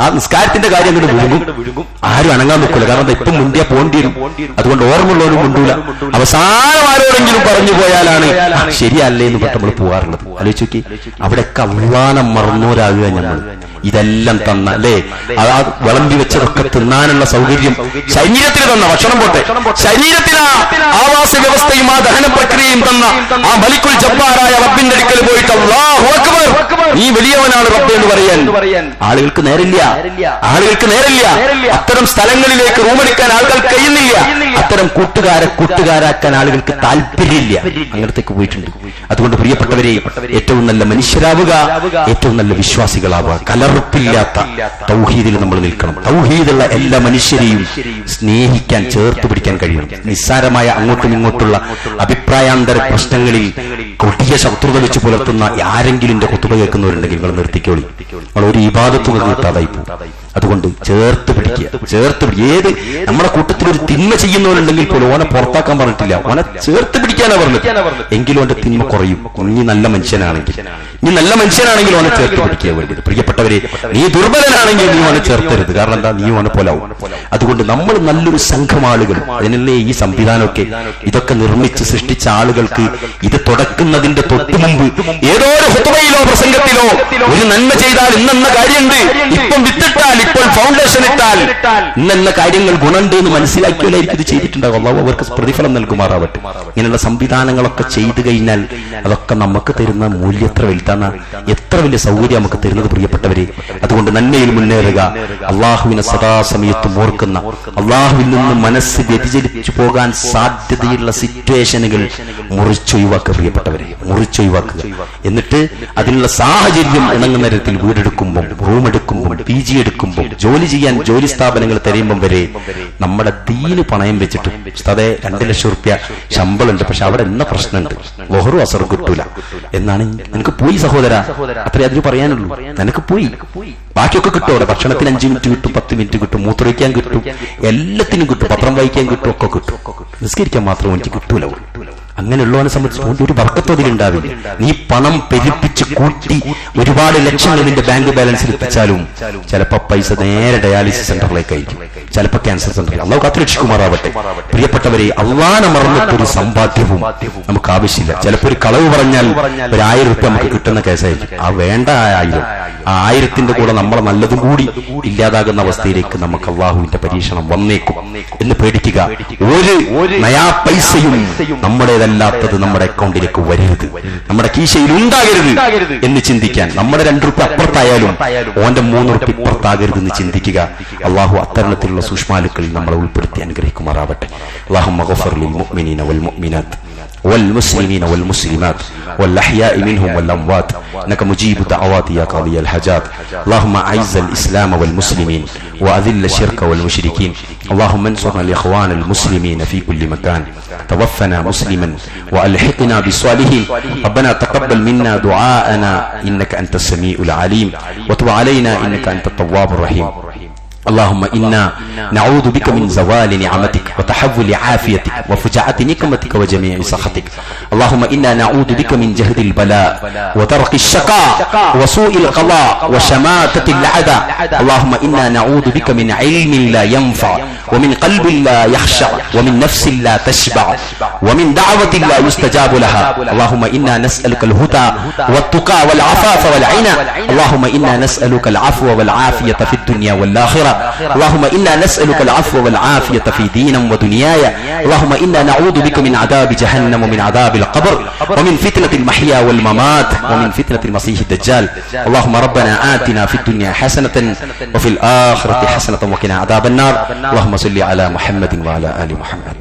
Speaker 1: ആ നിസ്കാരത്തിന്റെ കാര്യം അങ്ങോട്ട് വിഴുങ്ങും. ആരും അനങ്ങാൻ നിൽക്കില്ല. കാരണം ഇപ്പം മുന്തിയ പോണ്ടി വരും. അതുകൊണ്ട് ഓർമ്മയുള്ളവരും മുണ്ടൂല. അവസാനം ആരോടെങ്കിലും പറഞ്ഞു പോയാലാണ് ശരിയല്ലേ എന്ന് പറഞ്ഞ് നമ്മൾ പോകാറുള്ളത്. ആലോചിച്ച് നോക്കി. അവിടെയൊക്കെ അവസാനം മറന്നോരാകുക നമ്മൾ. ഇതെല്ലാം തന്ന അല്ലേ, ആ വിളമ്പി വെച്ചതൊക്കെ തിന്നാനുള്ള സൗകര്യം ശരീരത്തിന് തന്ന, ഭക്ഷണം പോട്ടെ, ശരീരത്തിന് ആവാസ വ്യവസ്ഥയും ആ ദഹന പ്രക്രിയയും തന്ന ആ മലിക്കുൽ ജബ്ബാറായ റബ്ബിന്റെ അടുക്കൽ പോയിട്ട് അല്ലാഹു അക്ബർ, നീ വലിയവനാണ് റബ്ബ് എന്ന് പറയാൻ ആളുകൾക്ക് നേരില്ല. അത്തരം സ്ഥലങ്ങളിലേക്ക് റൂമെടുക്കാൻ ആളുകൾ കഴിയുന്നില്ല. അത്തരം കൂട്ടുകാരാക്കാൻ ആളുകൾക്ക് താല്പര്യമില്ല. അങ്ങനത്തേക്ക് പോയിട്ടുണ്ട്. അതുകൊണ്ട് പ്രിയപ്പെട്ടവരെ, ഏറ്റവും നല്ല മനുഷ്യരാവുക, ഏറ്റവും നല്ല വിശ്വാസികളാവുക. കലർപ്പില്ലാത്ത തൗഹീദിൽ നമ്മൾ നിൽക്കണം. തൗഹീദുള്ള എല്ലാ മനുഷ്യരെയും സ്നേഹിക്കാൻ, ചേർത്ത് പിടിക്കാൻ കഴിയണം. നിസ്സാരമായ അങ്ങോട്ടും ഇങ്ങോട്ടുള്ള അഭിപ്രായാന്തര പ്രശ്നങ്ങളിൽ കൊടിയ ശത്രുത വെച്ച് പുലർത്തുന്ന ആരെങ്കിലും എന്റെ കുത്തുബ കേൾക്കുന്നവരുണ്ടെങ്കിൽ നിങ്ങൾ നിർത്തിക്കോളി. നിങ്ങൾ ഒരു ഇബാദത്തും കിട്ടാതായി പോകും. അതുകൊണ്ട് ചേർത്ത് പിടിക്കുക. ഏത് നമ്മുടെ കൂട്ടത്തിൽ ഒരു തിന്മ ചെയ്യുന്നവരുണ്ടെങ്കിൽ പോലും ഓനെ പുറത്താക്കാൻ പറഞ്ഞിട്ടില്ല, ഓനെ ചേർത്ത് പിടിക്കാനാ പറഞ്ഞത്. എങ്കിലും ഓന്റെ തിന്മ കുറയും. നീ നല്ല മനുഷ്യനാണെങ്കിൽ ഓനെ ചേർത്ത് പിടിക്കുക വേണ്ടത്. പ്രിയപ്പെട്ടവരെ, നീ ദുർബലനാണെങ്കിൽ നീ ഓനെ ചേർത്തരുത്. കാരണം എന്താ, നീ ഓനെ പോലാവും. അതുകൊണ്ട് നമ്മൾ നല്ലൊരു സംഘം ആളുകൾ, അതിനല്ലേ ഈ സംവിധാനമൊക്കെ, ഇതൊക്കെ നിർമ്മിച്ച് സൃഷ്ടിച്ച ആളുകൾക്ക് ഇത് തുടക്കുന്നതിന്റെ തൊട്ടു മുമ്പ് ഏതോ ഒരു ഖുതുബയിലോ പ്രസംഗത്തിലോ ഒരു നന്മ ചെയ്താൽ ഇന്നെന്ന കാര്യമുണ്ട്, ഇപ്പം വിത്തിട്ടാൽ, ഇപ്പോൾ ഫൗണ്ടേഷൻ ഇട്ടാൽ ഇന്നെന്ന കാര്യങ്ങൾ ഗുണമുണ്ട് എന്ന് മനസ്സിലാക്കിയാലായിരിക്കും ഇത് ചെയ്തിട്ടുണ്ടാകും. അല്ലാഹു അവർക്ക് പ്രതിഫലം നൽകുമാറാവട്ടെ. ഇങ്ങനെയുള്ള സംവിധാനങ്ങളൊക്കെ ചെയ്തു കഴിഞ്ഞാൽ അതൊക്കെ നമുക്ക് തരുന്ന മൂല്യം എത്ര വലുതാണ്, എത്ര വലിയ സൗകര്യം നമുക്ക് തരുന്നത് പ്രിയപ്പെട്ടവരെ. അതുകൊണ്ട് നന്മയിൽ മുന്നേറുക, അള്ളാഹുവിനെ സദാസമയത്തും ഓർക്കുന്ന, അള്ളാഹുവിൽ നിന്ന് മനസ്സ് വ്യതിചലിച്ചു പോകാൻ സാധ്യതയുള്ള സിറ്റുവേഷനുകൾ മുറിച്ചൊഴിവാക്കുക പ്രിയപ്പെട്ടവരെ, മുറിച്ചൊഴിവാക്കുക. എന്നിട്ട് അതിനുള്ള സാഹചര്യം ഇണങ്ങുന്ന തരത്തിൽ വീടെടുക്കുമ്പോൾ, റൂം എടുക്കുമ്പോൾ, PG എടുക്കുമ്പോൾ, ജോലി ചെയ്യാൻ ജോലി സ്ഥാപനങ്ങൾ തെരയുമ്പം വരെ നമ്മുടെ ദീന് പണയം വെച്ചിട്ട് അതെ 2 ലക്ഷം റുപ്യ ശമ്പളമുണ്ട്, പക്ഷെ അവിടെ എന്ന പ്രശ്നമുണ്ട്, ലൊഹറു അസറും കിട്ടൂല എന്നാണ്. നിനക്ക് പോയി സഹോദര, അത്രേ അതിന് പറയാനുള്ളൂ. നിനക്ക് പോയി, ബാക്കിയൊക്കെ കിട്ടും. അവിടെ ഭക്ഷണത്തിന് 5 മിനിറ്റ് കിട്ടും, 10 മിനിറ്റ് കിട്ടും, മൂത്രമൊഴിക്കാൻ കിട്ടും, എല്ലാത്തിനും കിട്ടും, പത്രം വായിക്കാൻ കിട്ടും, ഒക്കെ കിട്ടും. നിസ്കരിക്കാൻ മാത്രം എനിക്ക് കിട്ടൂല. അങ്ങനെയുള്ളവനെ സംബന്ധിച്ച് ഒരു ബർക്കത്ത് അതിലുണ്ടാവില്ല. നീ പണം പെരുപ്പിച്ച് കൂട്ടി ഒരുപാട് ലക്ഷങ്ങൾ നിന്റെ ബാങ്ക് ബാലൻസിൽ എത്തിച്ചാലും ചിലപ്പോ പൈസ നേരെ ഡയാലിസിസ് സെന്ററിലേക്ക് അയക്കും, ചിലപ്പോ ക്യാൻസർ സെന്ററിൽ. അള്ളാഹു കാത്തുരക്ഷിക്കുമാറാവട്ടെ. പ്രിയപ്പെട്ടവരെ, അള്ളാഹനെ മറന്നിട്ടൊരു സമ്പാദ്യവും നമുക്ക് ആവശ്യമില്ല. ചിലപ്പോ ഒരു കളവ് പറഞ്ഞാൽ 1000 റുപ്യ നമുക്ക് കിട്ടുന്ന കേസായിരിക്കും. ആ വേണ്ട 1000, ആ 1000ന്റെ കൂടെ നമ്മളെ നല്ലതും കൂടി ഇല്ലാതാകുന്ന അവസ്ഥയിലേക്ക് നമുക്ക് അള്ളാഹുവിന്റെ പരീക്ഷണം വന്നേക്കും എന്ന് പേടിക്കുക. ഒരു നയാ പൈസയും നമ്മുടേതല്ലാത്തത് നമ്മുടെ അക്കൗണ്ടിലേക്ക് വരരുത്, നമ്മുടെ കീശയിൽ ഉണ്ടാകരുത് എന്ന് ചിന്തിക്കാൻ. നമ്മുടെ 2 റുപ്യ അപ്പുറത്തായാലും ഓന്റെ 3 റുപ്യ ഇപ്പുറത്താകരുതെന്ന് ചിന്തിക്കുക. അള്ളാഹു അത്തരണത്തിലുള്ള സൂക്ഷ്മാലുക്കളിൽ നമ്മളെ ഉൾപ്പെടുത്തി അനുഗ്രഹിക്കുമാറാവട്ടെ. അല്ലാഹുമ്മ ഗഫർ ലിൽ മുഅ്മിനീന വൽ മുഅ്മിനാത്ത് والمسلمين والمسلمات والأحياء منهم والأموات إنك مجيب دعوات يا قاضي الحاجات. اللهم أعز الإسلام والمسلمين وأذل الشرك والمشركين. اللهم انصرنا الإخوان المسلمين في كل مكان. توفنا مسلما وألحقنا بالصالحين. ربنا تقبل منا دعاءنا إنك أنت السميع العليم وتب علينا إنك أنت التواب الرحيم. اللهم إنا نعوذ بك من زوال نعمتك وتحول عافيتك وفجعة نقمتك وجميع سخطك. اللهم إنا نعوذ بك من جهد البلاء وترك الشقاء وسوء القضاء وشماتة الأعداء. اللهم إنا نعوذ بك من علم لا ينفع ومن قلب لا يخشع ومن نفس لا تشبع ومن دعوة لا يستجاب لها. اللهم إنا نسألك الهدى والتقى والعفاف والغنى. اللهم إنا نسألك العفو والعافية في الدنيا والآخرة. اللهم إنا نسألك العفو والعافية في دينا ودنياي اللهم إنا نعوذ بك من عذاب جهنم ومن عذاب القبر ومن فتنة المحيا والممات ومن فتنة المسيح الدجال اللهم ربنا آتنا في الدنيا حسنة وفي الآخرة حسنة وقنا عذاب النار اللهم صل على محمد وعلى آل محمد.